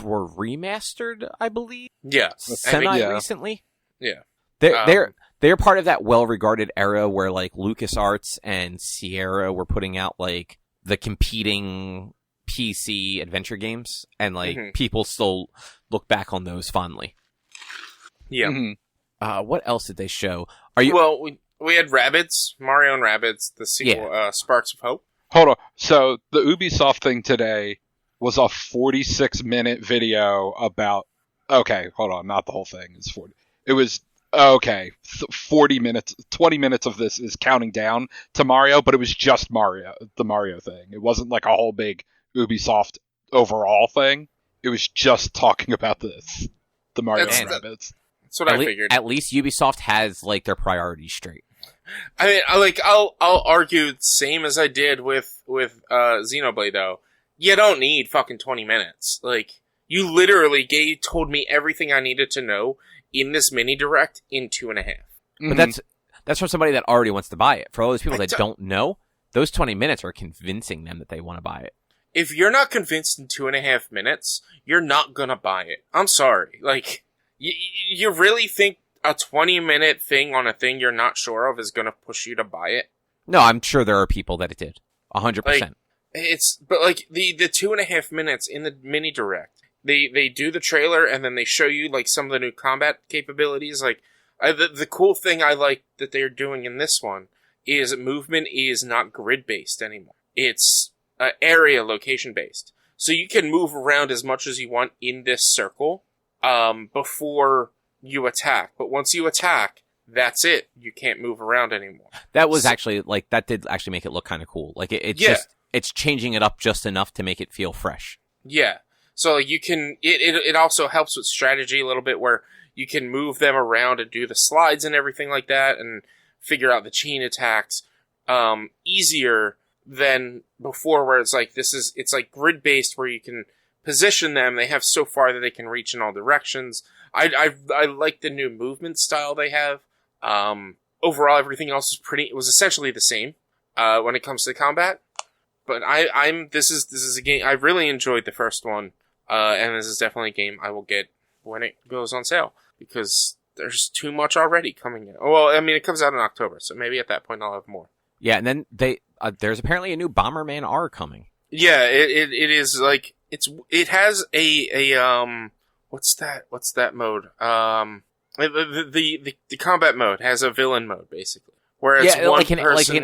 were remastered, I believe. Yeah, recently. Yeah, they're part of that well-regarded era where like LucasArts and Sierra were putting out like the competing PC adventure games, and like people still look back on those fondly. Yeah. What else did they show? Well, we had Rabbids, Mario and Rabbids, the sequel, Sparks of Hope. Hold on. So the Ubisoft thing today was a 46-minute video about. Okay, hold on. Not the whole thing. It's 40. It was 40 minutes. 20 minutes of this is counting down to Mario, but it was just Mario, the Mario thing. It wasn't like a whole big Ubisoft overall thing. It was just talking about this, the Mario and Rabbids. That's what I figured. At least Ubisoft has like their priorities straight. I mean, I'll argue same as I did with Xenoblade though. You don't need fucking 20 minutes. Like, you literally told me everything I needed to know in this mini direct in 2.5. But that's from somebody that already wants to buy it. For all those people that don't know, those 20 minutes are convincing them that they want to buy it. If you're not convinced in 2.5 minutes, you're not gonna buy it. I'm sorry. Like, you really think a 20-minute thing on a thing you're not sure of is gonna push you to buy it? No, I'm sure there are people that it did. 100%. Like, but like the 2.5 minutes in the mini direct, they do the trailer and then they show you like some of the new combat capabilities. Like the cool thing I like that they're doing in this one is movement is not grid based anymore. It's area location based, so you can move around as much as you want in this circle before you attack. But once you attack, that's it. You can't move around anymore. That was actually like that did actually make it look kind of cool. Like it's changing it up just enough to make it feel fresh. Yeah. So you can. It also helps with strategy a little bit, where you can move them around and do the slides and everything like that, and figure out the chain attacks easier than before, where it's like grid based, where you can position them. They have so far that they can reach in all directions. I like the new movement style they have. Overall, everything else was essentially the same when it comes to combat. But this is a game I really enjoyed the first one, and this is definitely a game I will get when it goes on sale, because there's too much already coming in. Well, I mean, it comes out in October, so maybe at that point I'll have more. Yeah, and then there's apparently a new Bomberman R coming. Yeah, it is like it has a what's that mode? The combat mode has a villain mode basically. Whereas like an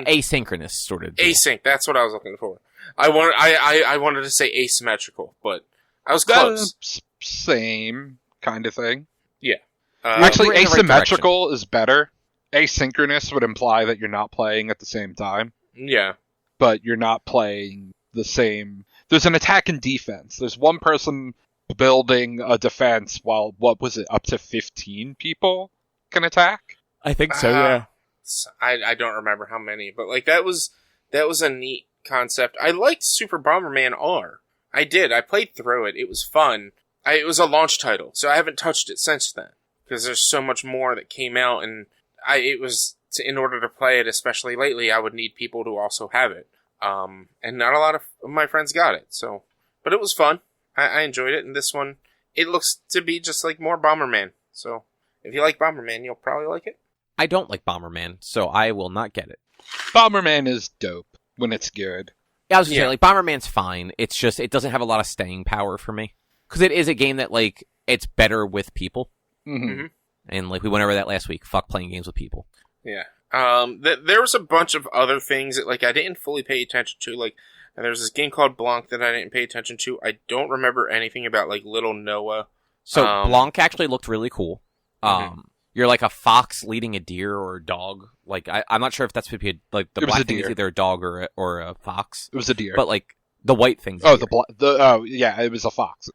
asynchronous sort of deal. Async, that's what I was looking for. I wanted to say asymmetrical, but I was close. Same kind of thing. Yeah. Actually, asymmetrical is better. Asynchronous would imply that you're not playing at the same time. Yeah. But you're not playing the same. There's an attack and defense. There's one person building a defense while, what was it, up to 15 people can attack? I think so, yeah. I don't remember how many, but like that was a neat concept. I liked Super Bomberman R. I did. I played through it. It was fun. It was a launch title, so I haven't touched it since then, because there's so much more that came out, and in order to play it, especially lately, I would need people to also have it. And not a lot of my friends got it, so, but it was fun. I enjoyed it, and this one, it looks to be just like more Bomberman. So if you like Bomberman, you'll probably like it. I don't like Bomberman, so I will not get it. Bomberman is dope when it's good. Yeah, I was gonna say, like, Bomberman's fine. It's just, it doesn't have a lot of staying power for me. Because it is a game that, like, it's better with people. Mm-hmm. And, like, we went over that last week. Fuck playing games with people. Yeah. There was a bunch of other things that, like, I didn't fully pay attention to. Like, there's this game called Blanc that I didn't pay attention to. I don't remember anything about, like, Little Noah. So, Blanc actually looked really cool. Mm-hmm. You're like a fox leading a deer or a dog. Like, I'm not sure if that's like the black thing is either a dog or a fox. It was a deer. But like the white thing's yeah, it was a fox.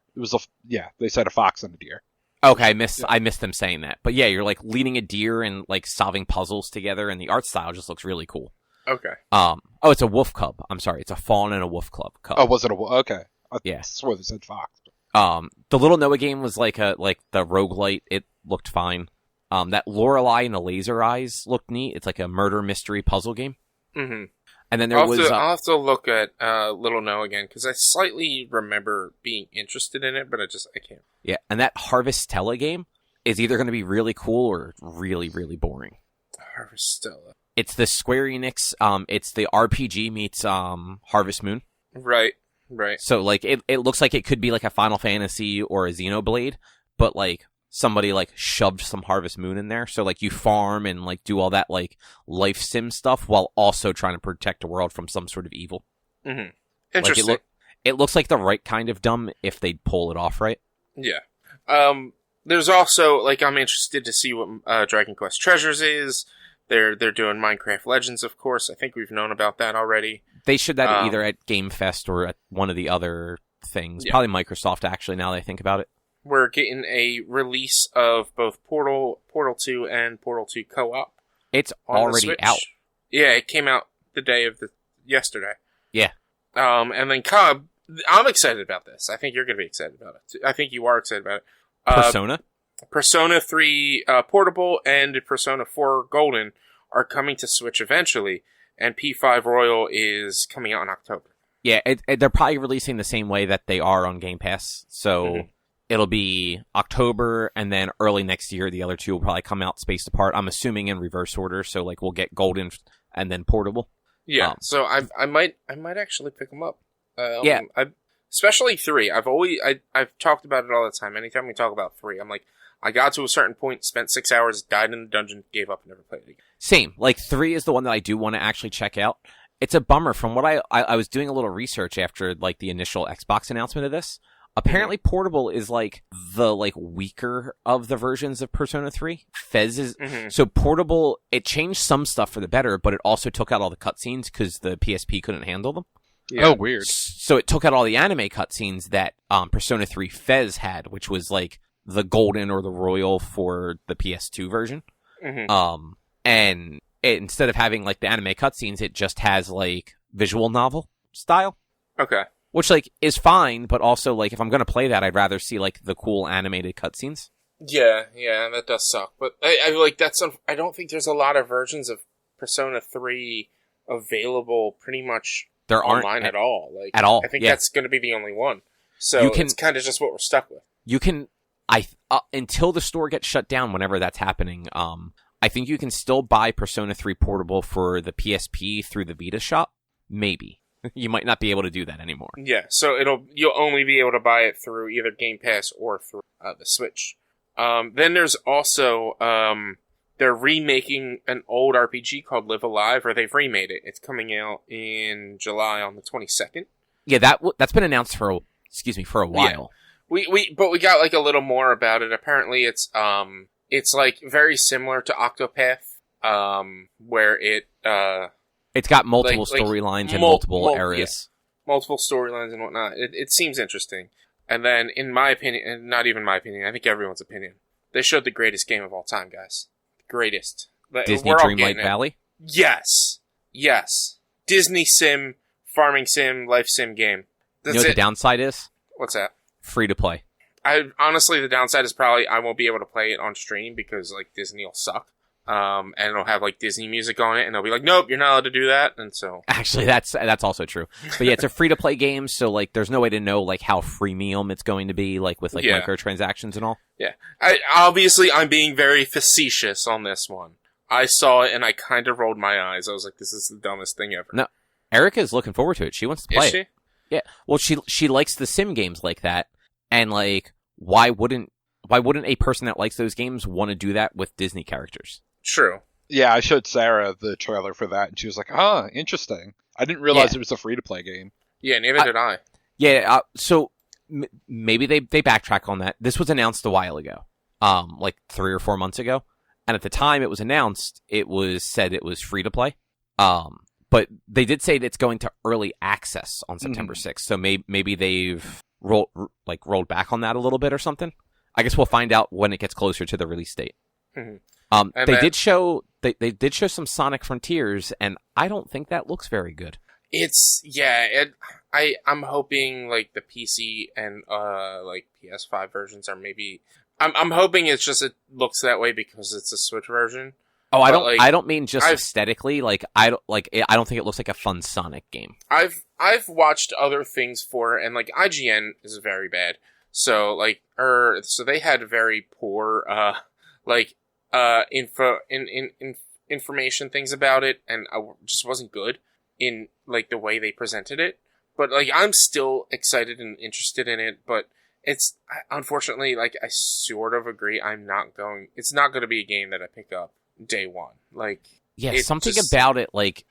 They said a fox and a deer. Okay, I missed them saying that. But yeah, you're like leading a deer and like solving puzzles together, and the art style just looks really cool. Okay. Oh, it's a wolf cub. I'm sorry, it's a fawn and a wolf cub. Oh, was it a wolf? Okay. Yeah. I swore they said fox. The Little Noah game was like the roguelite. It looked fine. That Lorelei and the Laser Eyes looked neat. It's like a murder mystery puzzle game. Mm-hmm. And then I'll have to look at Little Noah again, because I slightly remember being interested in it, but I can't. Yeah, and that Harvestella game is either going to be really cool or really, really boring. Harvestella. It's the Square Enix. It's the RPG meets Harvest Moon. Right. So like it looks like it could be like a Final Fantasy or a Xenoblade, but like somebody like shoved some Harvest Moon in there. So like you farm and like do all that like life sim stuff while also trying to protect the world from some sort of evil. Mm-hmm. Interesting. Like it looks like the right kind of dumb if they pull it off right. Yeah. There's also like I'm interested to see what Dragon Quest Treasures is. They're doing Minecraft Legends, of course. I think we've known about that already. They should that either at Game Fest or at one of the other things. Yeah. Probably Microsoft, actually, now that I think about it. We're getting a release of both Portal 2 and Portal 2 Co-op. It's already out. Yeah, it came out the day of yesterday. Yeah. And then Cobb, I'm excited about this. I think you're going to be excited about it. I think you are excited about it. Persona? Persona 3 Portable and Persona 4 Golden are coming to Switch eventually, and P5 Royal is coming out in October. Yeah, they're probably releasing the same way that they are on Game Pass, so it'll be October, and then early next year the other two will probably come out spaced apart. I'm assuming in reverse order, so like we'll get Golden and then Portable. Yeah, so I might actually pick them up. Yeah. Especially 3. I've talked about it all the time. Anytime we talk about 3, I'm like, I got to a certain point, spent 6 hours, died in the dungeon, gave up, and never played it again. Same. Like, 3 is the one that I do want to actually check out. It's a bummer. From what I was doing a little research after, like, the initial Xbox announcement of this. Apparently, Portable is, like, the, like, weaker of the versions of Persona 3. Fez is... So, Portable, it changed some stuff for the better, but it also took out all the cutscenes because the PSP couldn't handle them. Yeah. Oh, weird. So, it took out all the anime cutscenes that Persona 3 Fez had, which was, like, the Golden or the Royal for the PS2 version. And instead of having, like, the anime cutscenes, it just has, like, visual novel style. Okay. Which, like, is fine, but also, like, if I'm gonna play that, I'd rather see, like, the cool animated cutscenes. Yeah, that does suck. But I like, I don't think there's a lot of versions of Persona 3 available pretty much online at all. Like, at all. I think that's gonna be the only one. So it's kind of just what we're stuck with. You can... until the store gets shut down, whenever that's happening, I think you can still buy Persona 3 Portable for the PSP through the Vita shop. Maybe. You might not be able to do that anymore. Yeah, so you'll only be able to buy it through either Game Pass or through the Switch. Then there's also, they're remaking an old RPG called Live Alive, or they've remade it. It's coming out in July on the 22nd. Yeah, that's been announced for a while. Yeah. But we got like a little more about it. Apparently it's like very similar to Octopath, where it's got multiple storylines and multiple areas. Yeah, multiple storylines and whatnot. It seems interesting. And then, in my opinion, and not even my opinion, I think everyone's opinion, they showed the greatest game of all time, guys. The greatest. Disney Dreamlight Valley? Yes. Disney sim, farming sim, life sim game. You know what the downside is? What's that? Free to play. Honestly, the downside is probably I won't be able to play it on stream because like Disney will suck. And it'll have like Disney music on it, and they'll be like, "Nope, you're not allowed to do that." And so, actually, that's also true. But yeah, it's a free to play game, so like, there's no way to know like how freemium it's going to be, like with like microtransactions and all. Yeah, I'm being very facetious on this one. I saw it and I kind of rolled my eyes. I was like, "This is the dumbest thing ever." No, Erica's looking forward to it. She wants to play it. Is she? Yeah. Well, she likes the sim games like that, and like, why wouldn't a person that likes those games want to do that with Disney characters? True. Yeah, I showed Sarah the trailer for that, and she was like, interesting. I didn't realize it was a free-to-play game. Yeah, neither did I. Yeah, so maybe they backtrack on that. This was announced a while ago, like 3 or 4 months ago. And at the time it was announced, it was said it was free-to-play. But they did say that it's going to early access on September 6th, so maybe they've rolled back on that a little bit or something. I guess we'll find out when it gets closer to the release date. Mm-hmm. They did show some Sonic Frontiers, and I don't think that looks very good. I'm hoping like the PC and like PS5 versions are maybe. I'm hoping it looks that way because it's a Switch version. Oh, I don't mean just aesthetically. I don't think it looks like a fun Sonic game. I've watched other things for it, and like IGN is very bad. So so they had very poor information things about it, and I just wasn't good in like the way they presented it. But like I'm still excited and interested in it, but it's unfortunately like I sort of agree. It's not going to be a game that I pick up day one. Like something about it like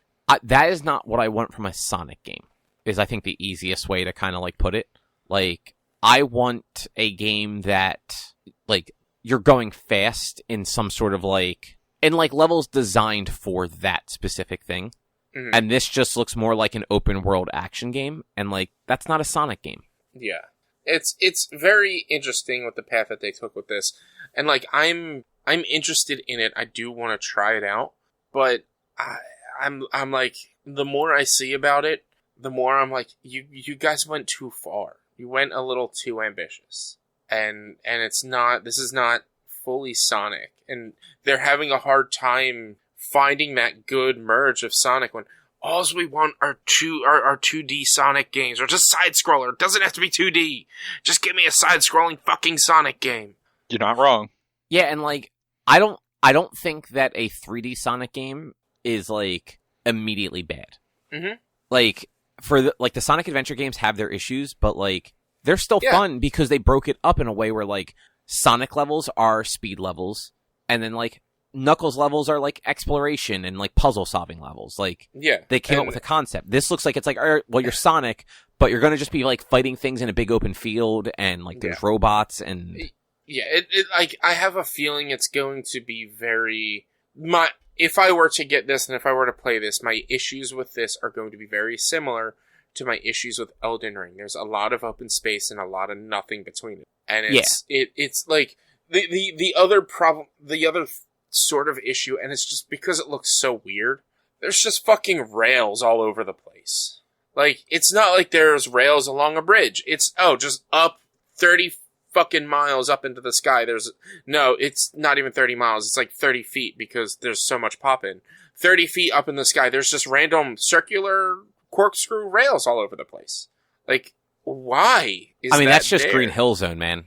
that is not what I want from a Sonic game. Is I think the easiest way to kind of like put it. Like I want a game that like you're going fast in some sort of like in like levels designed for that specific thing. Mm-hmm. And this just looks more like an open world action game, and like that's not a Sonic game. Yeah. It's very interesting with the path that they took with this. And like I'm interested in it. I do want to try it out, but I'm like the more I see about it, the more I'm like you guys went too far. You went a little too ambitious. And this is not fully Sonic, and they're having a hard time finding that good merge of Sonic when all we want are 2D Sonic games, or just side-scroller. It doesn't have to be 2D. Just give me a side-scrolling fucking Sonic game. You're not wrong. Yeah, and like, I don't think that a 3D Sonic game is like immediately bad. Mm-hmm. Like, the Sonic Adventure games have their issues, but like, they're still fun because they broke it up in a way where like, Sonic levels are speed levels, and then like, Knuckles levels are like exploration and like puzzle solving levels. Like, they came up with a concept. This looks like it's like, well, you're Sonic, but you're gonna just be like fighting things in a big open field, and like there's robots and. Yeah, I have a feeling it's going to be if I were to get this and if I were to play this, my issues with this are going to be very similar to my issues with Elden Ring. There's a lot of open space and a lot of nothing between it, and it's like the other problem, the other sort of issue, and it's just because it looks so weird. There's just fucking rails all over the place. Like, it's not like there's rails along a bridge. It's, just up 30 fucking miles up into the sky. It's not even 30 miles. It's like 30 feet because there's so much popping. 30 feet up in the sky, there's just random circular corkscrew rails all over the place. Like, why is that that's just there? Green Hill Zone, man.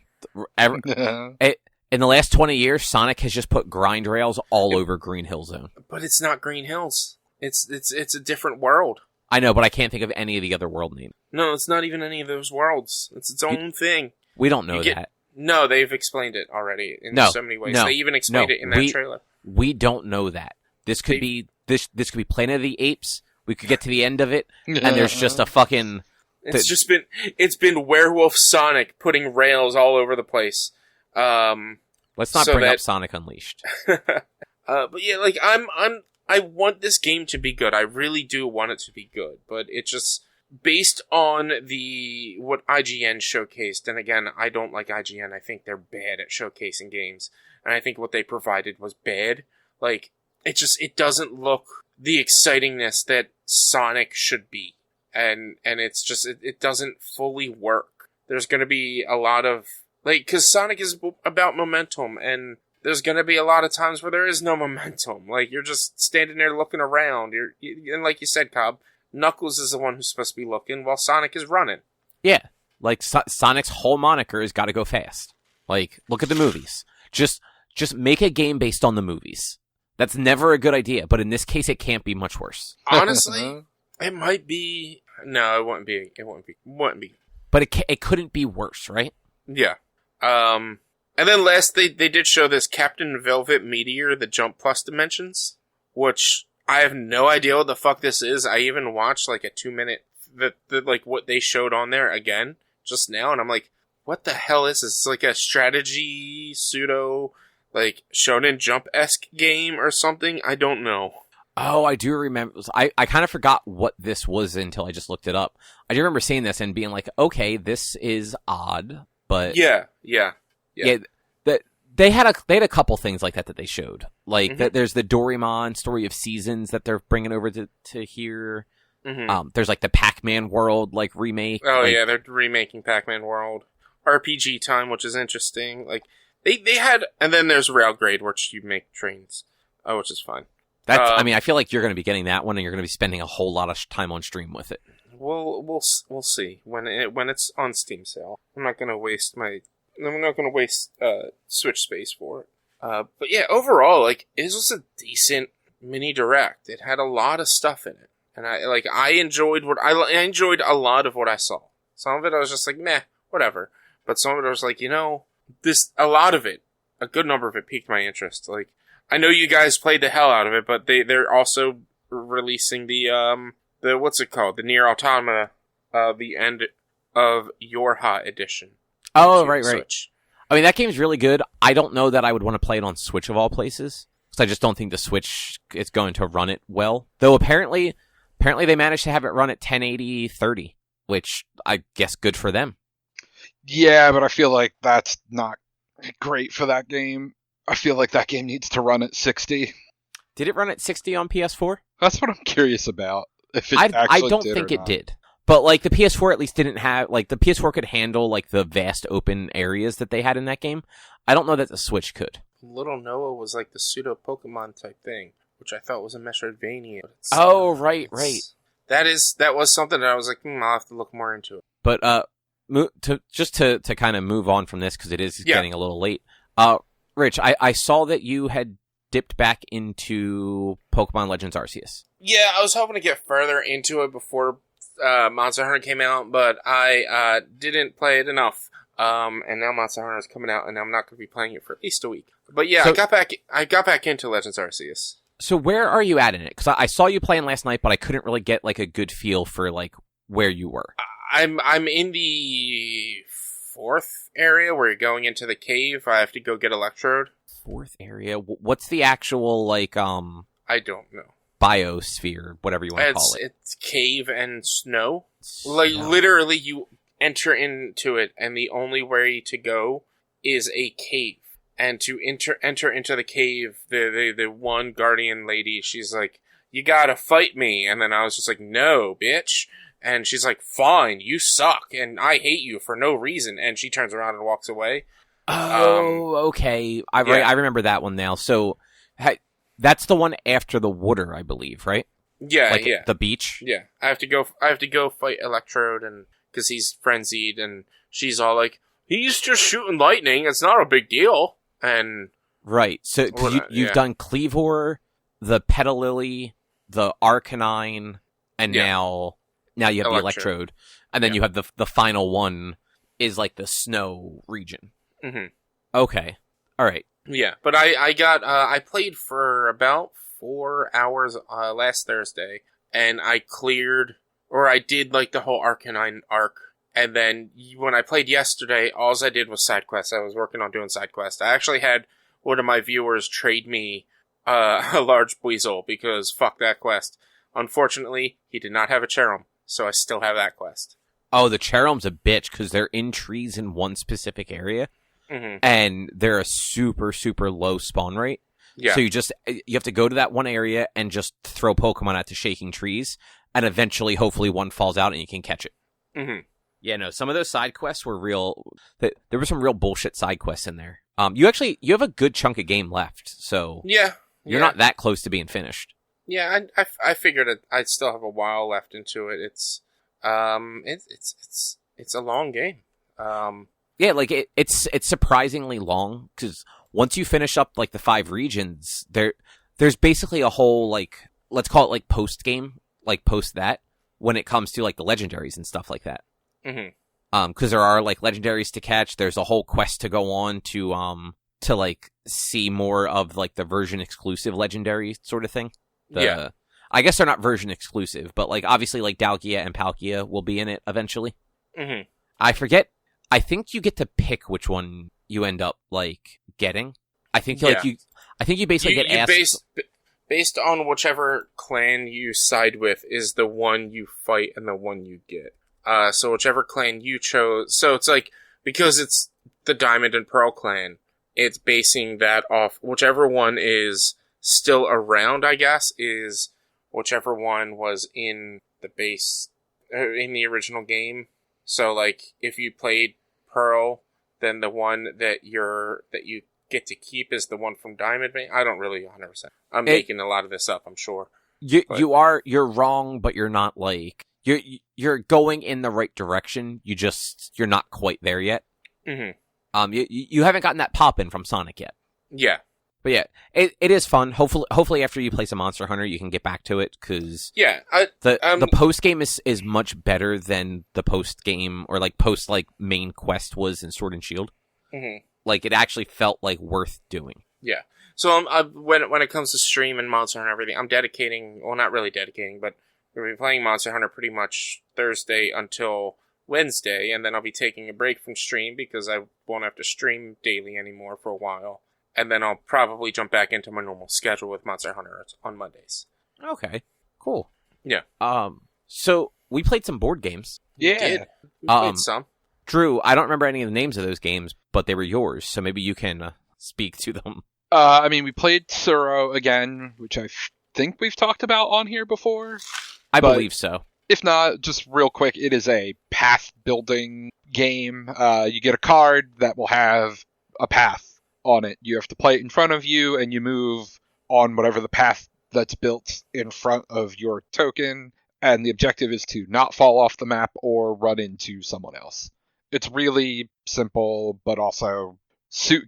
In the last 20 years, Sonic has just put grind rails all over Green Hill Zone. But it's not Green Hills. It's a different world. I know, but I can't think of any of the other world names. No, it's not even any of those worlds. It's its own thing. We don't know that. No, they've explained it already in so many ways. They even explained it in that trailer. We don't know that. This could be this could be Planet of the Apes. We could get to the end of it, and there's just a fucking. It's been Werewolf Sonic putting rails all over the place. Let's not bring up Sonic Unleashed. But yeah, like I want this game to be good. I really do want it to be good, but it just based on what IGN showcased. And again, I don't like IGN. I think they're bad at showcasing games, and I think what they provided was bad. Like it doesn't look the excitingness that Sonic should be, and it's just it doesn't fully work. There's going to be a lot of because Sonic is about momentum, and there's going to be a lot of times where there is no momentum. Like, you're just standing there looking around. And like you said, Cobb, Knuckles is the one who's supposed to be looking, while Sonic is running. Yeah. Like, Sonic's whole moniker is gotta go fast. Like, look at the movies. Just make a game based on the movies. That's never a good idea, but in this case, it can't be much worse. Honestly, it might be... No, it wouldn't be. It wouldn't be. But it couldn't be worse, right? Yeah. And then last, they did show this Captain Velvet Meteor, the Jump Plus Dimensions, which I have no idea what the fuck this is. I even watched like a 2-minute, like what they showed on there again just now, and I'm like, what the hell is this? It's like a strategy pseudo, like Shonen Jump-esque game or something. I don't know. Oh, I do remember. I kind of forgot what this was until I just looked it up. I do remember seeing this and being like, okay, this is odd. But yeah. Yeah. They had a couple things like that they showed. Like that there's the Doraemon Story of Seasons that they're bringing over to here. There's like the Pac-Man World like remake. Oh yeah, they're remaking Pac-Man World. RPG Time, which is interesting. Like they had, and then there's Railgrade, which you make trains, which is fun. I mean, I feel like you're going to be getting that one, and you're going to be spending a whole lot of time on stream with it. We'll see when it's on Steam sale. I'm not going to waste Switch space for it. But yeah, overall, like, it was a decent mini direct. It had a lot of stuff in it, and I enjoyed I enjoyed a lot of what I saw. Some of it I was just like, meh, whatever. But some of it I was like, a lot of it, a good number of it piqued my interest. Like, I know you guys played the hell out of it, but they're also releasing the what's it called? The Nier Automata, the end of Yorha edition. Oh, right. Switch. I mean, that game's really good. I don't know that I would want to play it on Switch of all places, because I just don't think the Switch is going to run it well. Though apparently they managed to have it run at 1080 30, which I guess good for them. Yeah, but I feel like that's not great for that game. I feel like that game needs to run at 60. Did it run at 60 on PS4? That's what I'm curious about. If it I don't think it did. But, like, the PS4 at least didn't have, like, the PS4 could handle, like, the vast open areas that they had in that game. I don't know that the Switch could. Little Noah was, like, the pseudo-Pokemon type thing, which I thought was a Metroidvania. Oh, right. That was something that I was like, I'll have to look more into it. But, to kind of move on from this, because it is getting a little late, Rich, I saw that you had dipped back into Pokemon Legends Arceus. Yeah, I was hoping to get further into it before Monster Hunter came out, but I didn't play it enough. And now Monster Hunter is coming out, and I'm not going to be playing it for at least a week. But yeah, so, I got back into Legends Arceus. So where are you at in it? Because I saw you playing last night, but I couldn't really get like a good feel for like where you were. I'm in the 4th area where you're going into the cave. I have to go get Electrode. 4th area? What's the actual like I don't know. Biosphere, whatever you want to call it. It's cave and snow. Like, literally, you enter into it, and the only way to go is a cave. And to enter into the cave, the one guardian lady, she's like, you gotta fight me. And then I was just like, no, bitch. And she's like, fine, you suck, and I hate you for no reason. And she turns around and walks away. Oh, okay. I remember that one now. So, that's the one after the water, I believe, right? Yeah, like yeah. The beach? Yeah. I have to go fight Electrode, and because he's frenzied, and she's all like, he's just shooting lightning, it's not a big deal. And right. So you've done Cleavor, the Petalilly, the Arcanine, and now you have the Electrode. And then you have the final one is like the snow region. Mm-hmm. Okay. All right. Yeah, but I played for about 4 hours last Thursday, and I did like the whole Arcanine arc, and then when I played yesterday, all I did was side quests. I was working on doing side quests. I actually had one of my viewers trade me a large Buizel, because fuck that quest. Unfortunately, he did not have a Cherum, so I still have that quest. Oh, the Cherum's a bitch, because they're in trees in one specific area. Mm-hmm. And they're a super, super low spawn rate. Yeah. So you have to go to that one area and just throw Pokemon at the shaking trees, and eventually, hopefully, one falls out and you can catch it. Mm-hmm. Yeah, no, some of those side quests were real. There were some real bullshit side quests in there. You have a good chunk of game left, so you're not that close to being finished. Yeah, I figured I'd still have a while left into it. It's a long game. Yeah, like it's surprisingly long, because once you finish up like the 5 regions, there's basically a whole like, let's call it like post game, like post that, when it comes to like the legendaries and stuff like that. Mm-hmm. Because there are like legendaries to catch. There's a whole quest to go on to like see more of like the version exclusive legendary sort of thing. I guess they're not version exclusive, but like obviously like Dalgia and Palkia will be in it eventually. Mm-hmm. I forget. I think you get to pick which one you end up like getting. I think you basically get asked based on whichever clan you side with is the one you fight and the one you get. So whichever clan you chose. So it's like, because it's the Diamond and Pearl clan. It's basing that off whichever one is still around, I guess, is whichever one was in the base, in the original game. So, like, if you played Pearl, then the one that you get to keep is the one from Diamond. I don't really 100%. I'm making a lot of this up, I'm sure. You're wrong, but you're not like you're going in the right direction. You're not quite there yet. Mm-hmm. You haven't gotten that pop in from Sonic yet. Yeah. But yeah, it is fun. Hopefully after you play some Monster Hunter, you can get back to it, because the post game is much better than the post game or like post like main quest was in Sword and Shield. Mm-hmm. Like, it actually felt like worth doing. Yeah. So when it comes to stream and Monster Hunter and everything, I'm dedicating. Well, not really dedicating, but we'll be playing Monster Hunter pretty much Thursday until Wednesday, and then I'll be taking a break from stream because I won't have to stream daily anymore for a while. And then I'll probably jump back into my normal schedule with Monster Hunter on Mondays. Okay, cool. Yeah. So we played some board games. Yeah. We played some. Drew, I don't remember any of the names of those games, but they were yours, so maybe you can speak to them. I mean, we played Tsuro again, which I think we've talked about on here before. I believe so. If not, just real quick, it is a path-building game. You get a card that will have a path on it. You have to play it in front of you, and you move on whatever the path that's built in front of your token, and the objective is to not fall off the map or run into someone else. It's really simple, but also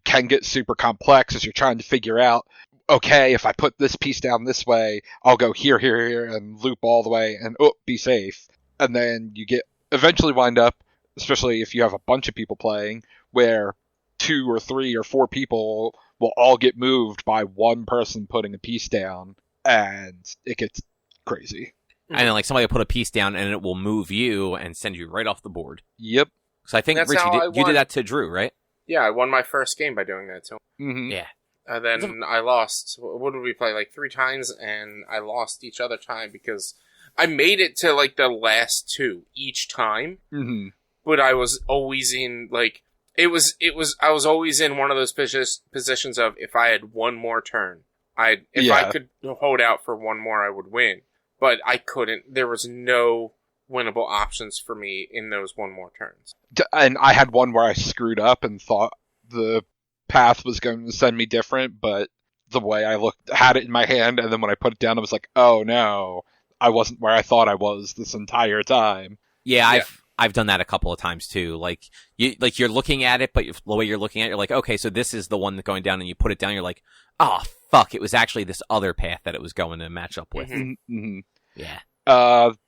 can get super complex as you're trying to figure out, okay, if I put this piece down this way, I'll go here, and loop all the way, and be safe. And then you eventually wind up, especially if you have a bunch of people playing, where 2 or 3 or 4 people will all get moved by one person putting a piece down, and it gets crazy. And then, like, somebody will put a piece down, and it will move you and send you right off the board. Yep. So I think, Richie, you did that to Drew, right? Yeah, I won my first game by doing that, too. Mm-hmm. Yeah. And then I lost. What did we play? Like 3 times, and I lost each other time because I made it to like the last 2 each time. Mm-hmm. But I was always in like I was always in one of those positions of if I had one more turn, I could hold out for one more, I would win. But I couldn't. There was no winnable options for me in those one more turns. And I had one where I screwed up and thought the path was going to send me different, but the way I had it in my hand, and then when I put it down, I was like, oh no, I wasn't where I thought I was this entire time. Yeah. I've done that a couple of times too. Like you're looking at it, but the way you're looking at it, you're like, okay, so this is the one that's going down, and you put it down, you're like, oh fuck, it was actually this other path that it was going to match up with. Mm-hmm. Mm-hmm. Yeah.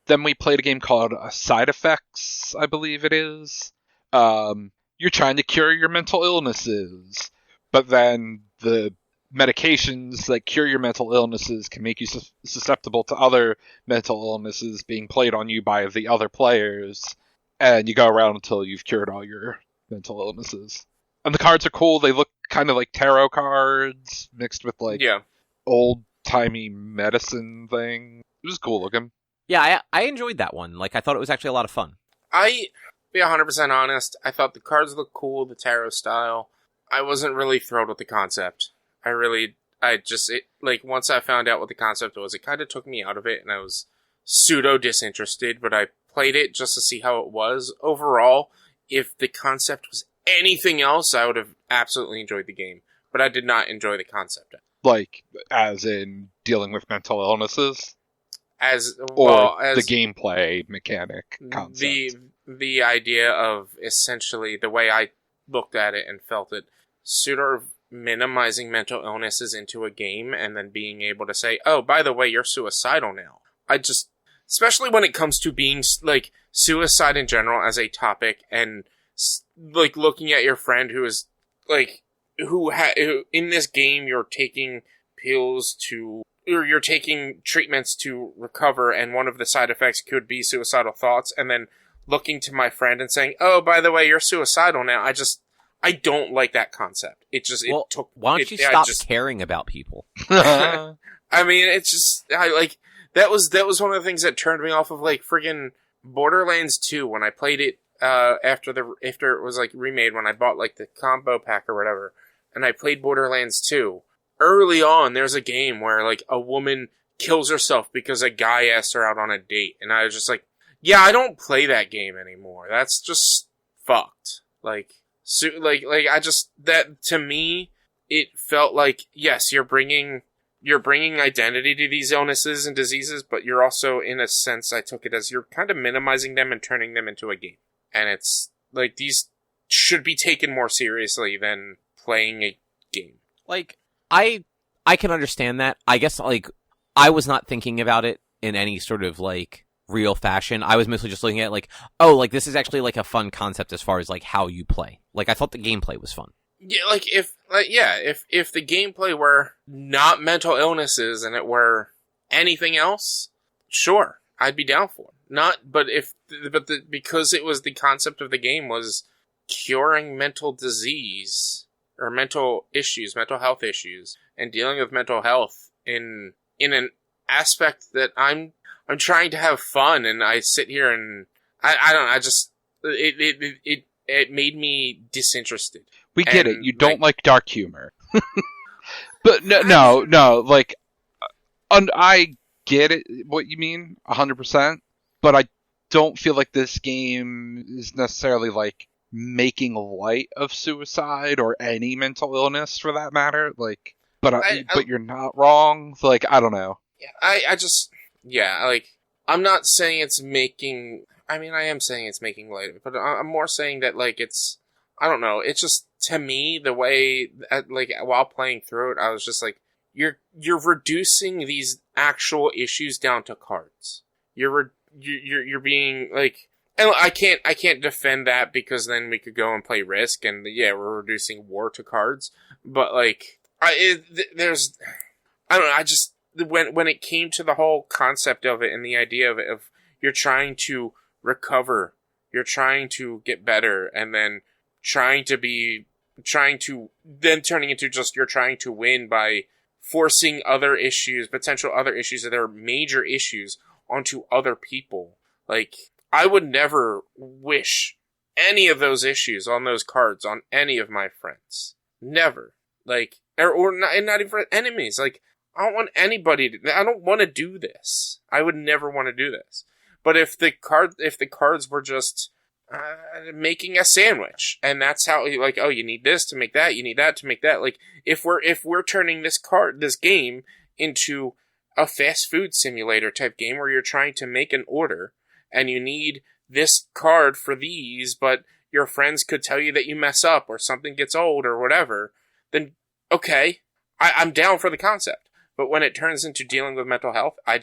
Then we played a game called Side Effects, I believe it is. You're trying to cure your mental illnesses, but then the medications that cure your mental illnesses can make you susceptible to other mental illnesses being played on you by the other players, and you go around until you've cured all your mental illnesses. And the cards are cool. They look kind of like tarot cards mixed with like old-timey medicine thing. It was cool looking. Yeah, I enjoyed that one. Like, I thought it was actually a lot of fun. Be 100% honest, I thought the cards looked cool, the tarot style. I wasn't really thrilled with the concept. Once I found out what the concept was, it kind of took me out of it, and I was pseudo disinterested, but I played it just to see how it was. Overall, if the concept was anything else, I would have absolutely enjoyed the game, but I did not enjoy the concept. Like, as in dealing with mental illnesses? As the gameplay mechanic concept. The idea of essentially the way I looked at it and felt it, sort of minimizing mental illnesses into a game and then being able to say, oh, by the way, you're suicidal now. Especially when it comes to being like suicide in general as a topic, and like looking at your friend who is like who in this game you're taking pills or you're taking treatments to recover, and one of the side effects could be suicidal thoughts, and then looking to my friend and saying, oh, by the way, you're suicidal now. I don't like that concept. Why don't you stop caring about people? I mean, that was one of the things that turned me off of like friggin' Borderlands 2 when I played it after it was like remade, when I bought like the combo pack or whatever, and I played Borderlands 2. Early on, there's a game where like a woman kills herself because a guy asked her out on a date, and I was just like, yeah, I don't play that game anymore. That's just fucked. Like I just, that to me, it felt like, yes, you're bringing identity to these illnesses and diseases, but you're also, in a sense, I took it as you're kind of minimizing them and turning them into a game. And it's like, these should be taken more seriously than playing a game. Like, I can understand that. I guess, like, I was not thinking about it in any sort of, like, real fashion. I was mostly just looking at, like, oh, like, this is actually, like, a fun concept as far as, like, how you play. Like, I thought the gameplay was fun. Yeah, if the gameplay were not mental illnesses and it were anything else, sure, I'd be down for it. Because it was the concept of the game was curing mental disease or mental health issues, and dealing with mental health in an aspect that I'm trying to have fun, and I sit here and it made me disinterested. We get it. You don't like dark humor. But no, like, I get it, what you mean, 100%, but I don't feel like this game is necessarily, like, making light of suicide or any mental illness, for that matter. Like, but you're not wrong. Like, I don't know. I'm not saying it's making, I am saying it's making light of it, but I'm more saying that, like, it's, I don't know, it's just, to me, the way, like, while playing through it, I was just like, you're reducing these actual issues down to cards. You're being, like, and I can't defend that, because then we could go and play Risk, and yeah, we're reducing war to cards, but, like, I don't know, I just, when it came to the whole concept of it and the idea of it, of you're trying to recover, you're trying to get better, and then turning into just you're trying to win by forcing potential other issues that are major issues onto other people. Like, I would never wish any of those issues on those cards on any of my friends. Never. Like, or not even for enemies. Like, I don't want to do this. I would never want to do this. But if the cards were just making a sandwich, and that's how, like, oh, you need this to make that, you need that to make that. Like, if we're turning this game into a fast food simulator type game where you're trying to make an order and you need this card for these, but your friends could tell you that you mess up or something gets old or whatever, then okay, I'm down for the concept. But when it turns into dealing with mental health, I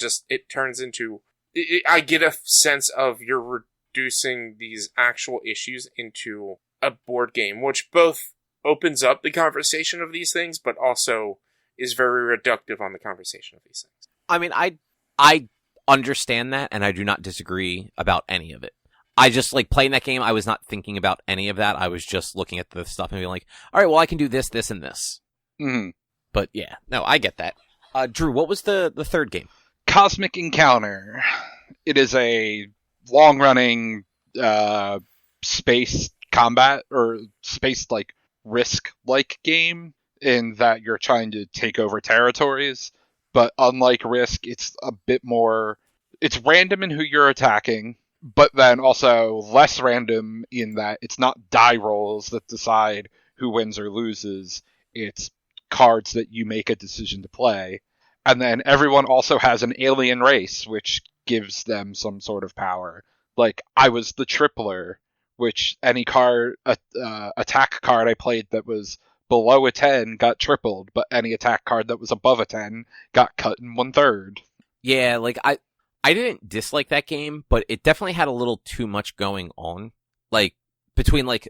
get a sense of you're reducing these actual issues into a board game, which both opens up the conversation of these things, but also is very reductive on the conversation of these things. I understand that, and I do not disagree about any of it. I just, like, playing that game, I was not thinking about any of that. I was just looking at the stuff and being like, all right, well, I can do this, this, and this. Mm-hmm. But yeah, no, I get that. Drew, what was the third game? Cosmic Encounter. It is a long-running space combat or space, like, Risk-like game in that you're trying to take over territories. But unlike Risk, it's a bit more... It's random in who you're attacking, but then also less random in that it's not die rolls that decide who wins or loses. It's cards that you make a decision to play. And then everyone also has an alien race, which gives them some sort of power. Like, I was the Tripler, which any card, attack card I played that was below a 10 got tripled, but any attack card that was above a 10 got cut in 1/3. Yeah, like, I didn't dislike that game, but it definitely had a little too much going on. Like, between, like,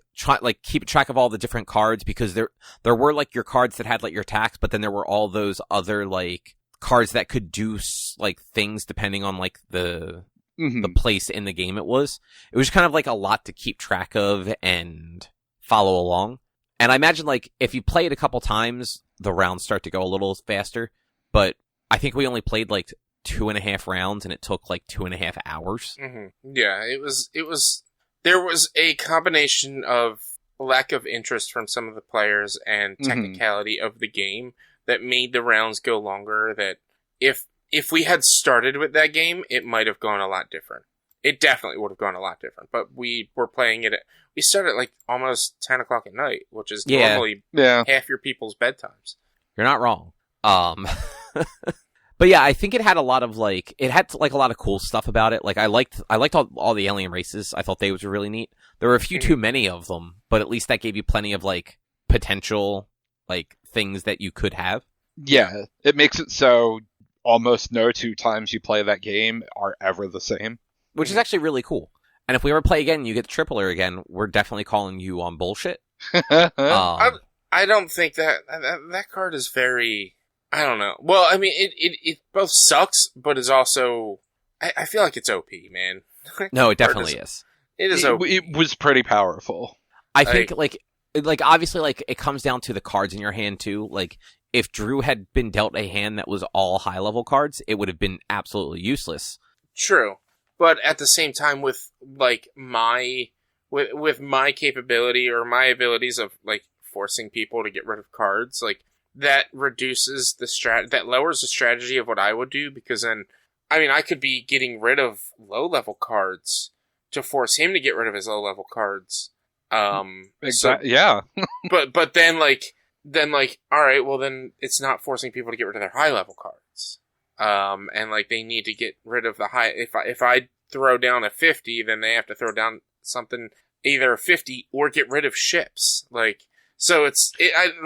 keep track of all the different cards, because there were, like, your cards that had, like, your attacks, but then there were all those other, like, cards that could do, like, things depending on, like, the place in the game it was. It was kind of, like, a lot to keep track of and follow along. And I imagine, like, if you play it a couple times, the rounds start to go a little faster. But I think we only played, like, 2.5 rounds, and it took, like, 2.5 hours. Mm-hmm. Yeah, it was there was a combination of lack of interest from some of the players and technicality of the game that made the rounds go longer. That if we had started with that game, it might have gone a lot different. It definitely would have gone a lot different. But we were playing it we started at like almost 10 o'clock at night, which is normally half your people's bedtimes. You're not wrong. But yeah, I think it had a lot of like a lot of cool stuff about it. Like I liked all the alien races. I thought they was really neat. There were a few too many of them, but at least that gave you plenty of like potential like things that you could have. Yeah, it makes it so almost no 2 times you play that game are ever the same, which is actually really cool. And if we ever play again, and you get the tripler again, we're definitely calling you on bullshit. I don't think that card is very. I don't know. Well, I mean, it both sucks, but is also. I feel like it's OP, man. No, it definitely is. It is OP. It was pretty powerful. I think, like obviously, like, it comes down to the cards in your hand, too. Like, if Drew had been dealt a hand that was all high-level cards, it would have been absolutely useless. True. But at the same time, with, like, with my capability or my abilities of, like, forcing people to get rid of cards, like, that reduces that lowers the strategy of what I would do, because then, I mean, I could be getting rid of low-level cards to force him to get rid of his low-level cards. Exactly. Yeah. but then, all right, well, then it's not forcing people to get rid of their high-level cards. And, like, they need to get rid of the high... If I throw down a 50, then they have to throw down something, either a 50 or get rid of ships. Like... So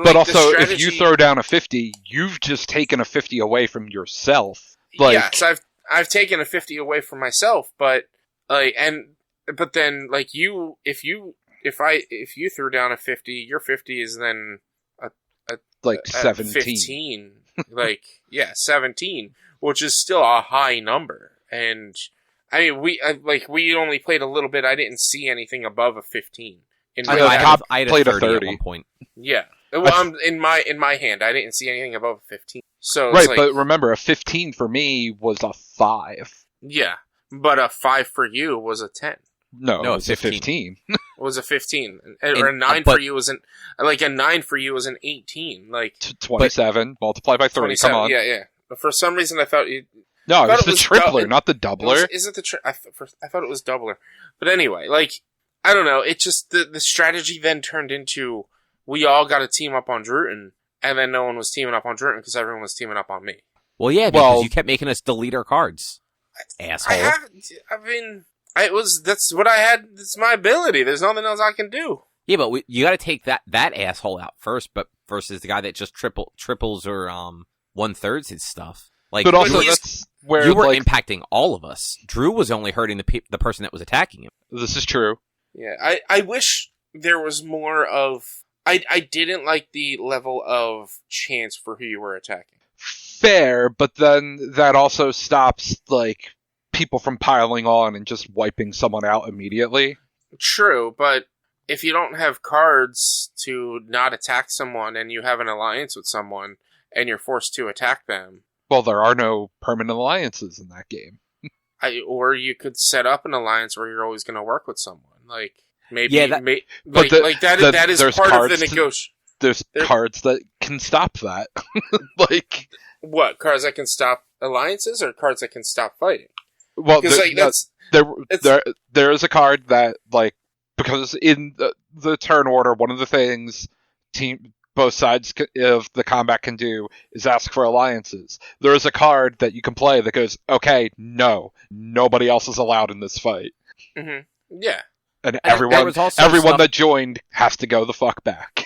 but also, if you throw down a 50, you've just taken a 50 away from yourself. Like, yes, I've taken a 50 away from myself, but then like if you threw down a 50, your 50 is then like 17. 15. Like 17, which is still a high number. And I mean, we only played a little bit. I didn't see anything above a 15. I had played a 30 at one point. Yeah. Well, in my hand, I didn't see anything above a 15. So right, like, but remember, a 15 for me was a 5. Yeah, but a 5 for you was a 10. No, it was 15. It was a 15, or a 9 for you was a 9 for you was an 18. Like 27 multiplied by 30. Come on. Yeah. But for some reason, I thought you. No, it was the tripler, not the doubler. Is it the I thought it was doubler, but anyway, like. I don't know, it just, the strategy then turned into, we all got to team up on Druten, and then no one was teaming up on Druten because everyone was teaming up on me. Well, yeah, because you kept making us delete our cards. Asshole. That's what I had, that's my ability, there's nothing else I can do. Yeah, but you gotta take that asshole out first, but versus the guy that just triples or, 1/3 his stuff. Like, but also, that's where you were impacting all of us. Drew was only hurting the person that was attacking him. This is true. Yeah, I wish there was more of... I didn't like the level of chance for who you were attacking. Fair, but then that also stops, like, people from piling on and just wiping someone out immediately. True, but if you don't have cards to not attack someone and you have an alliance with someone and you're forced to attack them... Well, there are no permanent alliances in that game. Or you could set up an alliance where you're always going to work with someone. Like, maybe, yeah, that is part of the negotiation. There's cards that can stop that. Like, what? Cards that can stop alliances or cards that can stop fighting? Well, there is a card that, like, because in the turn order, one of the things both sides of the combat can do is ask for alliances. There is a card that you can play that goes, okay, no, nobody else is allowed in this fight. Mm-hmm. Yeah. And everyone that joined has to go the fuck back.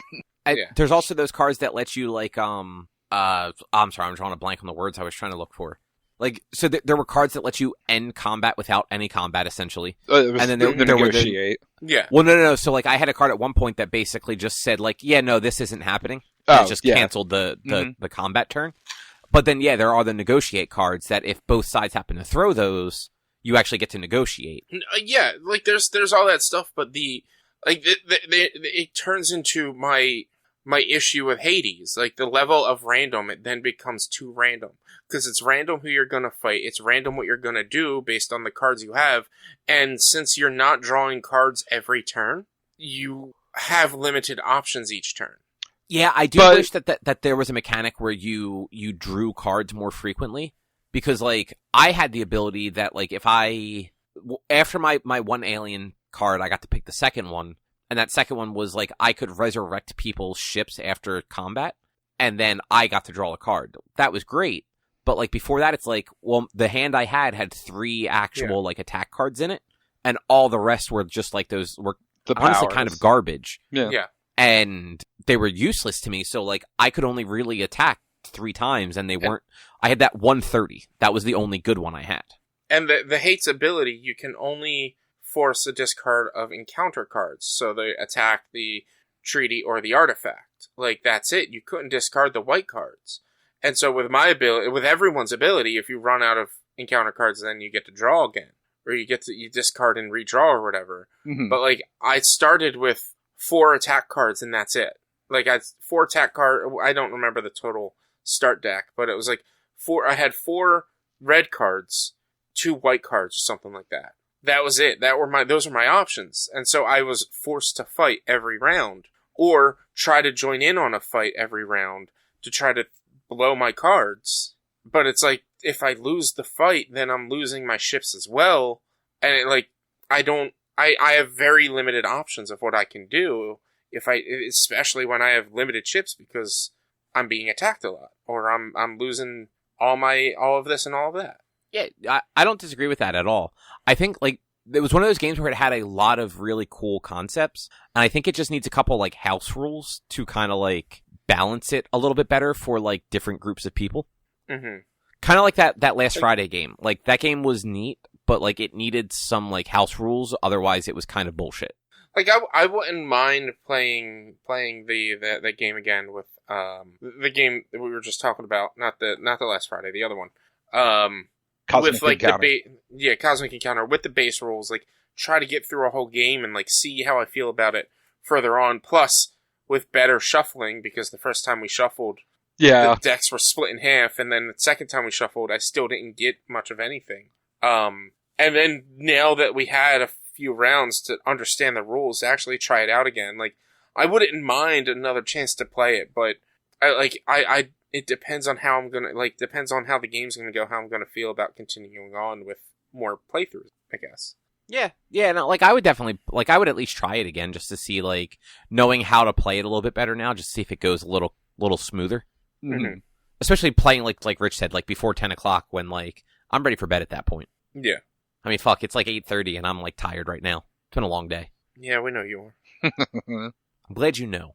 There's also those cards that let you, like, I'm sorry, I'm drawing a blank on the words I was trying to look for. Like, so there were cards that let you end combat without any combat, essentially. And then there negotiate. Yeah. Well, no. So, like, I had a card at one point that basically just said, like, yeah, no, this isn't happening. And it just canceled the combat turn. But then, yeah, there are the negotiate cards that if both sides happen to throw those, you actually get to negotiate. Yeah, like, there's all that stuff, but it turns into my my issue with Hades. Like, the level of random, it then becomes too random. Because it's random who you're going to fight. It's random what you're going to do based on the cards you have. And since you're not drawing cards every turn, you have limited options each turn. Yeah, I do wish that there was a mechanic where you drew cards more frequently. Because, like, I had the ability that, like, if after my one alien card, I got to pick the second one. And that second one was, like, I could resurrect people's ships after combat. And then I got to draw a card. That was great. But, like, before that, it's like, well, the hand I had 3 actual, like, attack cards in it. And all the rest were just, like, those were honestly kind of garbage. Yeah. And they were useless to me. So, like, I could only really attack 3 times. And they weren't... I had that 130. That was the only good one I had. And the Hate's ability, you can only force a discard of encounter cards. So they attack the treaty or the artifact. Like, that's it. You couldn't discard the white cards. And so with my ability, with everyone's ability, if you run out of encounter cards, then you get to draw again. Or you discard and redraw or whatever. Mm-hmm. But, like, I started with 4 attack cards and that's it. Like, I had 4 attack cards. I don't remember the total start deck, but it was like I had 4 red cards, 2 white cards or something like that. That was it. Those were my options. And so I was forced to fight every round or try to join in on a fight every round to try to blow my cards. But it's like, if I lose the fight, then I'm losing my ships as well. And I have very limited options of what I can do especially when I have limited ships because I'm being attacked a lot or I'm losing all of this and all of that. Yeah, I don't disagree with that at all. I think, like, it was one of those games where it had a lot of really cool concepts, and I think it just needs a couple, like, house rules to kind of, like, balance it a little bit better for, like, different groups of people. Mm-hmm. Kind of like that last Friday game. Like, that game was neat, but, like, it needed some, like, house rules, otherwise it was kind of bullshit. Like, I wouldn't mind playing the game again with, the game that we were just talking about, not the last Friday, the other one. Cosmic with, like, Encounter. Cosmic Encounter, with the base rules, like, try to get through a whole game and, like, see how I feel about it further on, plus, with better shuffling, because the first time we shuffled, the decks were split in half, and then the second time we shuffled, I still didn't get much of anything. And then, now that we had a few rounds to understand the rules, to actually try it out again, like, I wouldn't mind another chance to play it, but, it depends on how depends on how the game's gonna go, how I'm gonna feel about continuing on with more playthroughs, I guess. Yeah, no, like, I would at least try it again, just to see, like, knowing how to play it a little bit better now, just to see if it goes a little smoother. Mm-hmm. Especially playing, like Rich said, like, before 10 o'clock, when, like, I'm ready for bed at that point. Yeah. I mean, fuck, it's like 8:30, and I'm, like, tired right now. It's been a long day. Yeah, we know you are. I'm glad you know.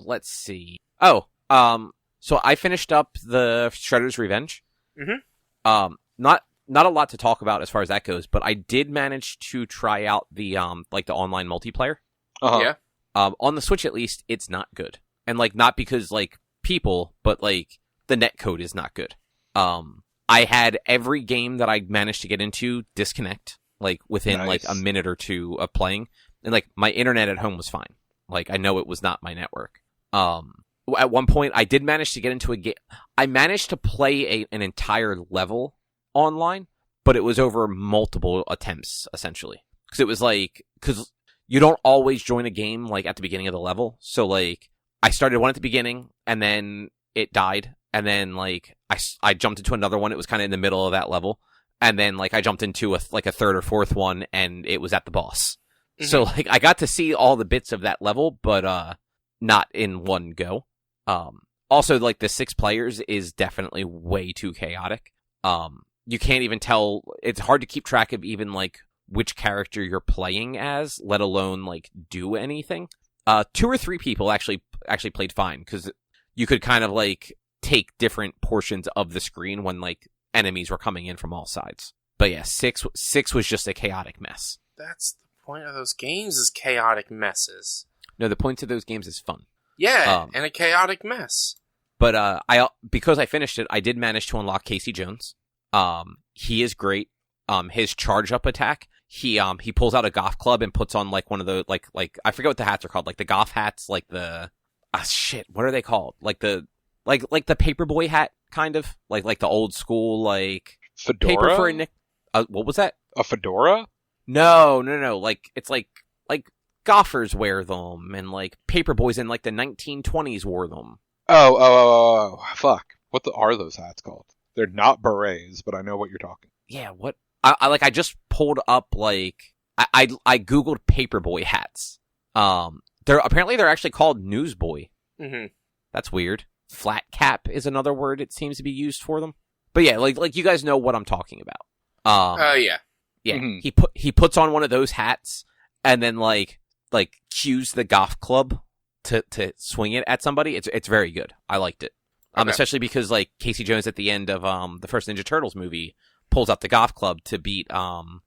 Let's see. So I finished up the Shredder's Revenge. Mm-hmm. Not a lot to talk about as far as that goes, but I did manage to try out the the online multiplayer. Uh-huh. Yeah. On the Switch at least, it's not good. And, like, not because, like, people, but, like, the netcode is not good. I had every game that I managed to get into disconnect, like, within like a minute or two of playing. And, like, my internet at home was fine. Like, I know it was not my network. At one point, I did manage to get into a game. I managed to play an entire level online, but it was over multiple attempts, essentially. Because it was like, because you don't always join a game, like, at the beginning of the level. So, like, I started one at the beginning, and then it died. And then, like, I jumped into another one. It was kind of in the middle of that level. And then, like, I jumped into a third or fourth one, and it was at the boss. Mm-hmm. So, like, I got to see all the bits of that level, but not in one go. Also, like, the 6 players is definitely way too chaotic. You can't even tell. It's hard to keep track of even, like, which character you're playing as, let alone, like, do anything. 2 or 3 people actually played fine, because you could kind of, like, take different portions of the screen when, like, enemies were coming in from all sides. But yeah, 6 was just a chaotic mess. That's the point of those games, is chaotic messes. No, the point of those games is fun. Yeah, and a chaotic mess. But because I finished it, I did manage to unlock Casey Jones. He is great. His charge up attack, he pulls out a golf club and puts on, like, one of the like I forget what the hats are called, like the golf hats, like the shit, what are they called? Like the paperboy hat, kind of like the old school like fedora. Paper for a Nick. What was that? A fedora? No. Like it's like golfers wear them, and like paperboys in like the 1920s wore them. Oh, fuck. What are those hats called? They're not berets, but I know what you're talking. Yeah, what? I just pulled up like I googled paperboy hats. They're actually called newsboy. Mm-hmm. That's weird. Flat cap is another word it seems to be used for them. But yeah, like you guys know what I'm talking about. Yeah. Yeah. Mm-hmm. He puts on one of those hats and then like cues the golf club to swing it at somebody. It's very good. I liked it. Okay. Especially because like Casey Jones at the end of the first Ninja Turtles movie pulls out the golf club to beat the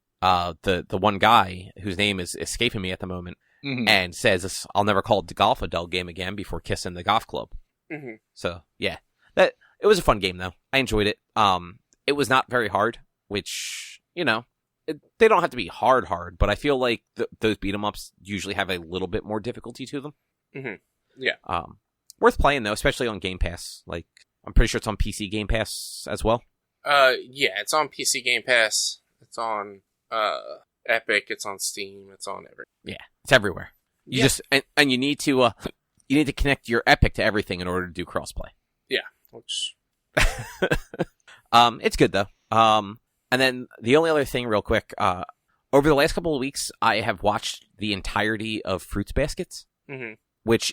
one guy whose name is escaping me at the moment, and says, "I'll never call the golf a dull game again," before kissing the golf club. Mm-hmm. So yeah, it was a fun game though. I enjoyed it. It was not very hard, which they don't have to be hard, but I feel like those beat 'em ups usually have a little bit more difficulty to them. Mm-hmm. Yeah. Worth playing though, especially on Game Pass. Like I'm pretty sure it's on PC Game Pass as well. Yeah, it's on PC Game Pass. It's on Epic. It's on Steam. It's on everything. Yeah, it's everywhere. You just and you need to connect your Epic to everything in order to do crossplay. Yeah, which it's good though. And then the only other thing, real quick, over the last couple of weeks, I have watched the entirety of Fruits Baskets, which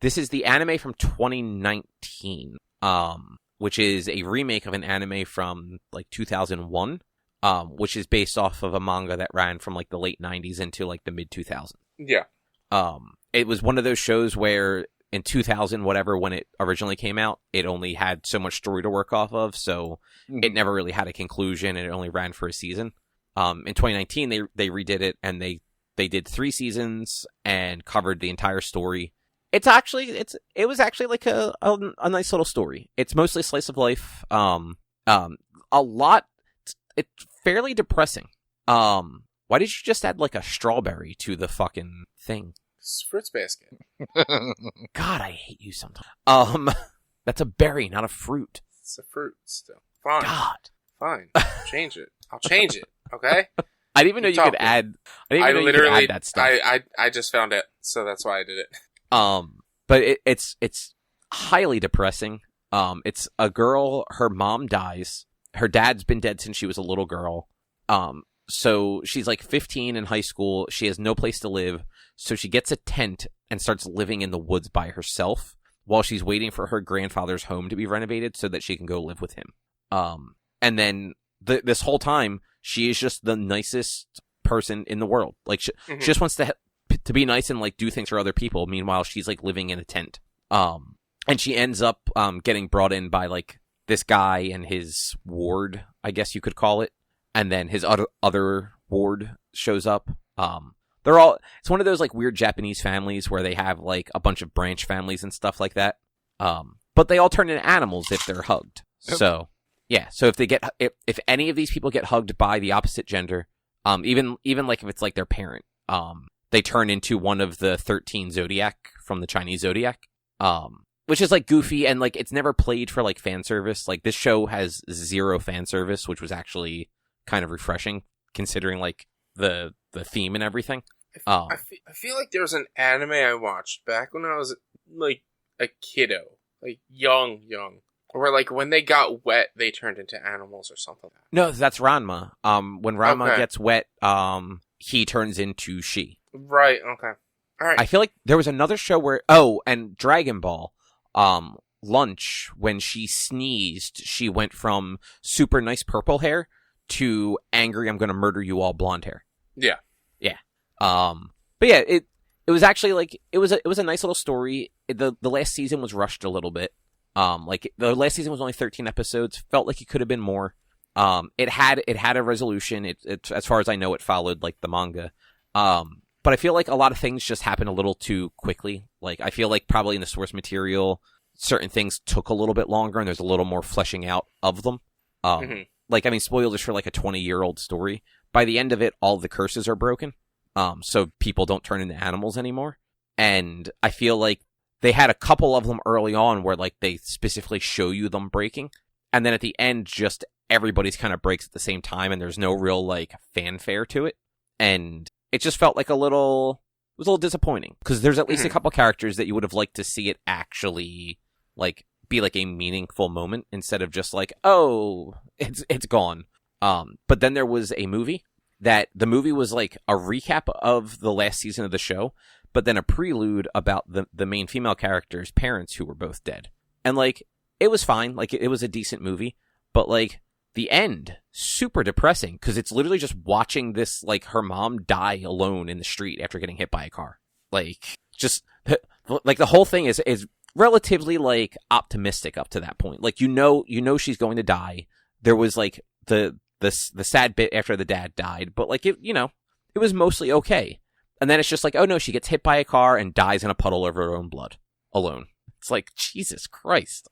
this is the anime from 2019, which is a remake of an anime from like 2001, which is based off of a manga that ran from like the late 90s into like the mid 2000s. Yeah. It was one of those shows where in 2000, whatever, when it originally came out, it only had so much story to work off of, so it never really had a conclusion, and it only ran for a season. In 2019, they redid it, and they did 3 seasons and covered the entire story. It was actually like a nice little story. It's mostly slice of life. It's fairly depressing. Why did you just add like a strawberry to the fucking thing? It's Fruits Basket. God, I hate you sometimes. That's a berry, not a fruit. It's a fruit still. Fine. God. Fine. Change it. I'll change it. Okay? I didn't even know you could add. I didn't even know you could add that stuff. I just found it, so that's why I did it. But it's highly depressing. It's a girl. Her mom dies. Her dad's been dead since she was a little girl. So she's like 15 in high school. She has no place to live. So she gets a tent and starts living in the woods by herself while she's waiting for her grandfather's home to be renovated so that she can go live with him. And then this whole time, she is just the nicest person in the world. Like she just wants to be nice and like do things for other people. Meanwhile, she's like living in a tent. And she ends up getting brought in by like this guy and his ward, I guess you could call it. And then his other ward shows up. It's one of those like weird Japanese families where they have like a bunch of branch families and stuff like that. But they all turn into animals if they're hugged. So yeah. So if any of these people get hugged by the opposite gender, even like if it's like their parent, they turn into one of the 13 zodiac from the Chinese zodiac. Which is like goofy and like it's never played for like fan service. Like this show has 0 fan service, which was actually kind of refreshing considering like the theme and everything. I feel like there was an anime I watched back when I was like a kiddo, like young, where like when they got wet, they turned into animals or something. No, that's Ranma. When Ranma gets wet, he turns into she. Right. Okay. All right. I feel like there was another show where and Dragon Ball. Lunch, when she sneezed, she went from super nice purple hair to angry, I'm gonna murder you all blonde hair. Yeah. Yeah. But yeah, it was actually like, it was a nice little story. The last season was rushed a little bit. Like the last season was only 13 episodes. Felt like it could have been more. It had a resolution. It as far as I know, it followed like the manga. But I feel like a lot of things just happened a little too quickly. Like, I feel like probably in the source material, certain things took a little bit longer and there's a little more fleshing out of them. Like, I mean, spoilers for like a 20-year-old story. By the end of it, all the curses are broken. So people don't turn into animals anymore. And I feel like they had a couple of them early on where like they specifically show you them breaking. And then at the end, just everybody's kind of breaks at the same time and there's no real like fanfare to it. And it just felt like it was a little disappointing because there's at least a couple characters that you would have liked to see it actually like be like a meaningful moment instead of just like, oh, it's gone. But then there was a movie that the movie was like a recap of the last season of the show, but then a prelude about the main female character's parents who were both dead. And like, it was fine. Like it was a decent movie, but like the end, super depressing because it's literally just watching this, like her mom die alone in the street after getting hit by a car. Like just like the whole thing is relatively like optimistic up to that point. Like, you know, she's going to die. There was like the sad bit after the dad died, but like it was mostly okay. And then it's just like, oh no, she gets hit by a car and dies in a puddle of her own blood alone. It's like, Jesus Christ.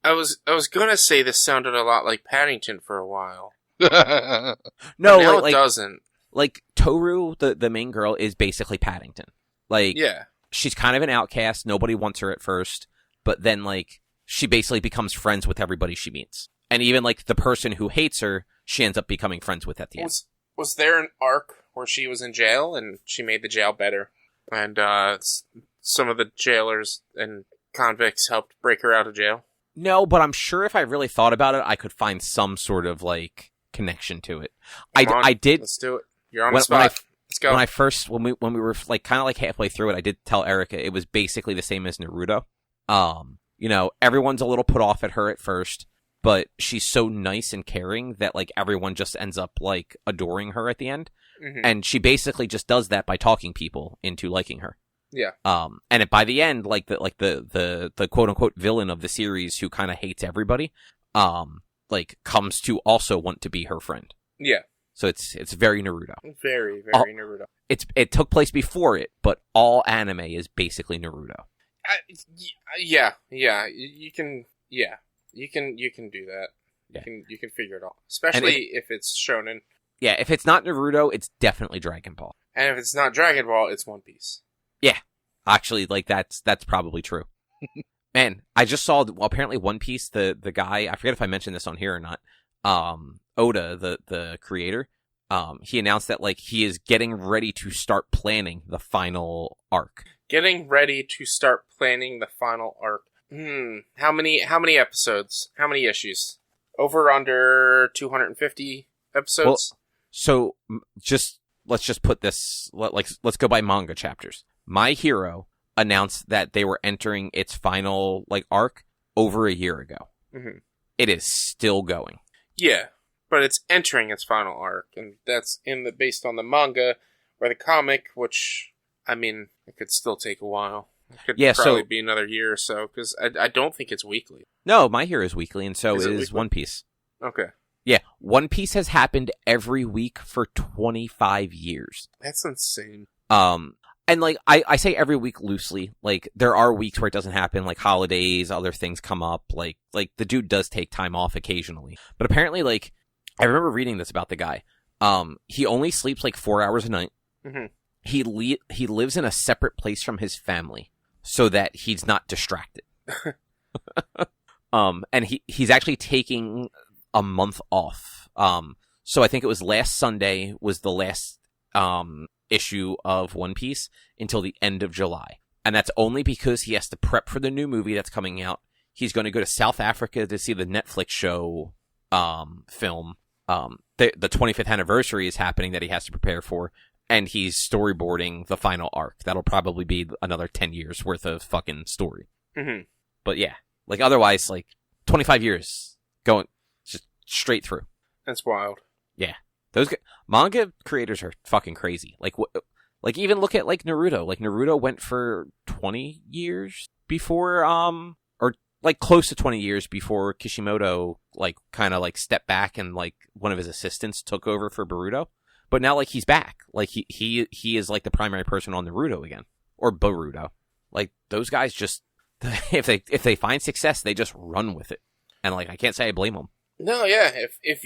I was gonna say this sounded a lot like Paddington for a while. No, now it doesn't. Like Toru, the main girl, is basically Paddington. Like, yeah, she's kind of an outcast. Nobody wants her at first, but then like she basically becomes friends with everybody she meets, and even like the person who hates her, she ends up becoming friends with at the end. Was there an arc where she was in jail and she made the jail better, and some of the jailers and convicts helped break her out of jail? No, but I'm sure if I really thought about it, I could find some sort of like connection to it. I did. Let's do it. You're on the spot. Let's go. When we were like kind of like halfway through it, I did tell Erica it was basically the same as Naruto. You know, everyone's a little put off at her at first, but she's so nice and caring that like everyone just ends up like adoring her at the end. Mm-hmm. And she basically just does that by talking people into liking her. Yeah. And by the end, like the quote unquote villain of the series who kind of hates everybody, like comes to also want to be her friend. Yeah. So it's very Naruto. Very, very Naruto. It took place before it, but all anime is basically Naruto. You can do that. Yeah. You can figure it out, especially if it's shonen. Yeah, if it's not Naruto, it's definitely Dragon Ball. And if it's not Dragon Ball, it's One Piece. Yeah, actually, like that's probably true. Man, I just saw apparently One Piece. The guy, I forget if I mentioned this on here or not. Oda, the creator, he announced that like he is getting ready to start planning the final arc. Getting ready to start planning the final arc. How many episodes? How many issues? Over under 250 episodes? Well, so let's just put this, let's go by manga chapters. My Hero announced that they were entering its final like arc over a year ago. Mm-hmm. It is still going. Yeah, but it's entering its final arc, and that's based on the manga or the comic, which, I mean, it could still take a while. It could probably be another year or so, because I don't think it's weekly. No, My Hero is weekly, and so is One Piece. Okay. Yeah, One Piece has happened every week for 25 years. That's insane. And like, I say every week loosely, like, there are weeks where it doesn't happen, like holidays, other things come up, like the dude does take time off occasionally. But apparently, like, I remember reading this about the guy. He only sleeps like 4 hours a night. Mm-hmm. He lives in a separate place from his family so that he's not distracted. And he's actually taking a month off. So I think it was last Sunday was the last, issue of One Piece until the end of July. And that's only because he has to prep for the new movie that's coming out. He's going to go to South Africa to see the Netflix show, film. The 25th anniversary is happening that he has to prepare for. And he's storyboarding the final arc. That'll probably be another 10 years worth of fucking story. Mm-hmm. But yeah, like otherwise, like 25 years going just straight through. That's wild. Yeah. Those manga creators are fucking crazy. Like even look at like Naruto. Like Naruto went for 20 years before, or like close to 20 years before Kishimoto like kind of like stepped back and like one of his assistants took over for Boruto. But now like he's back. Like he is like the primary person on Naruto again, or Boruto. Like those guys just if they find success, they just run with it. And like I can't say I blame them. No, yeah. If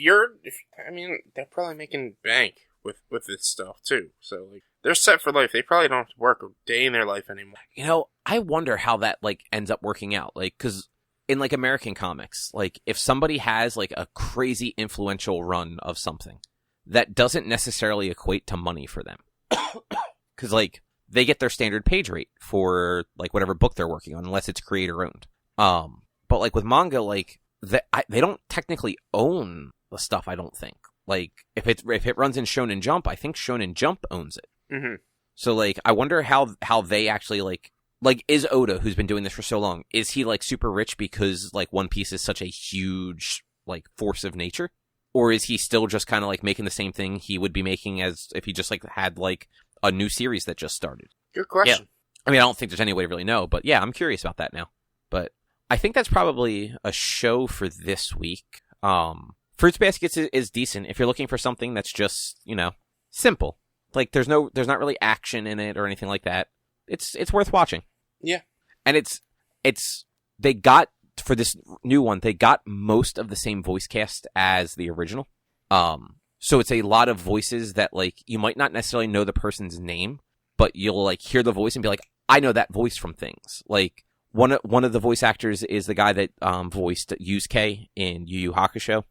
I mean, they're probably making bank with this stuff too. So like, they're set for life. They probably don't have to work a day in their life anymore. You know, I wonder how that, like, ends up working out. Like, because in, like, American comics, like, if somebody has, like, a crazy influential run of something, that doesn't necessarily equate to money for them. Because, like, they get their standard page rate for, like, whatever book they're working on, unless it's creator-owned. But, like, with manga, like, they don't technically own the stuff, I don't think. Like, if it runs in Shonen Jump, I think Shonen Jump owns it. Mm-hmm. So, like, I wonder how they actually, like, is Oda, who's been doing this for so long, is he, like, super rich because, like, One Piece is such a huge, like, force of nature? Or is he still just kind of, like, making the same thing he would be making as if he just, like, had, like, a new series that just started? Good question. Yeah. I mean, I don't think there's any way to really know, but yeah, I'm curious about that now. But I think that's probably a show for this week. Fruits Baskets is decent if you're looking for something that's just, you know, simple. Like, there's not really action in it or anything like that. It's worth watching. Yeah. And they got, for this new one, they got most of the same voice cast as the original. So it's a lot of voices that, like, you might not necessarily know the person's name, but you'll, like, hear the voice and be like, I know that voice from things. Like, one of the voice actors is the guy that voiced Yusuke in Yu Yu Hakusho.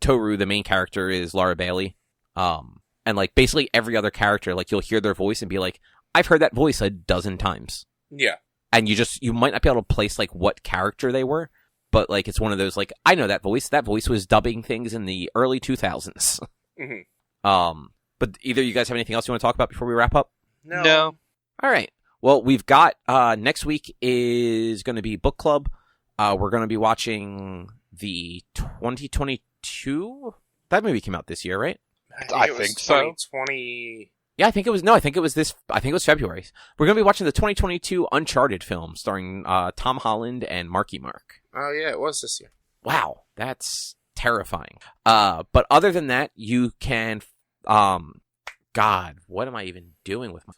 Toru, the main character, is Laura Bailey. And, like, basically every other character, like, you'll hear their voice and be like, I've heard that voice a dozen times. Yeah. And you might not be able to place, like, what character they were, but, like, it's one of those, like, I know that voice. That voice was dubbing things in the early 2000s. Mm-hmm. But either you guys have anything else you want to talk about before we wrap up? No. All right. Well, we've got, next week is going to be book club. We're going to be watching the 2022? That movie came out this year, right? I think so. 2020. Yeah, I think it was February. We're going to be watching the 2022 Uncharted film starring Tom Holland and Marky Mark. Oh, yeah, it was this year. Wow, that's terrifying. But other than that, you can... God, what am I even doing with my...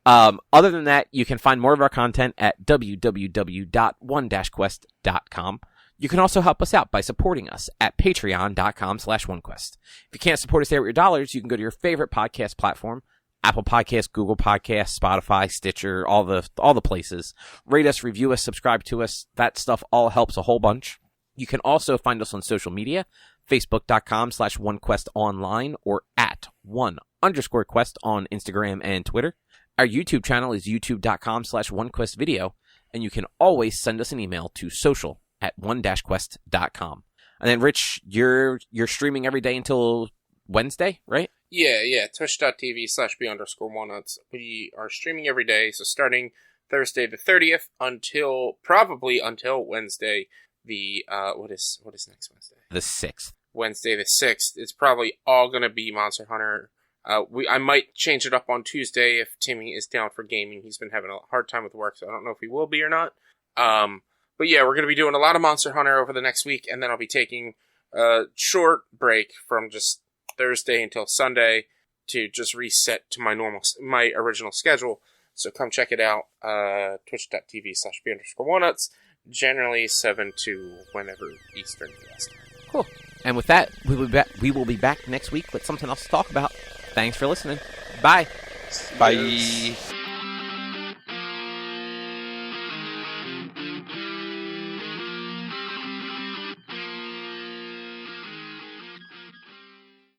Other than that, you can find more of our content at www.one-quest.com. You can also help us out by supporting us at patreon.com/onequest. If you can't support us there with your dollars, you can go to your favorite podcast platform, Apple Podcasts, Google Podcasts, Spotify, Stitcher, all the places. Rate us, review us, subscribe to us. That stuff all helps a whole bunch. You can also find us on social media, facebook.com/onequestonline or at @1_quest on Instagram and Twitter. Our YouTube channel is youtube.com/onequestvideo, and you can always send us an email to social@one-quest.com. And then, Rich, you're streaming every day until Wednesday, right? Yeah. Twitch.tv/b_walnuts. We are streaming every day, so starting Thursday the 30th until Wednesday the, what is next Wednesday? The 6th. Wednesday the 6th. It's probably all going to be Monster Hunter. I might change it up on Tuesday if Timmy is down for gaming. He's been having a hard time with work, so I don't know if he will be or not. But yeah, we're going to be doing a lot of Monster Hunter over the next week, and then I'll be taking a short break from just Thursday until Sunday to just reset to my original schedule. So come check it out, twitch.tv/b_walnuts, generally 7 to whenever Eastern US time. Cool. And with that, we will be back next week with something else to talk about. Thanks for listening. Bye. Bye.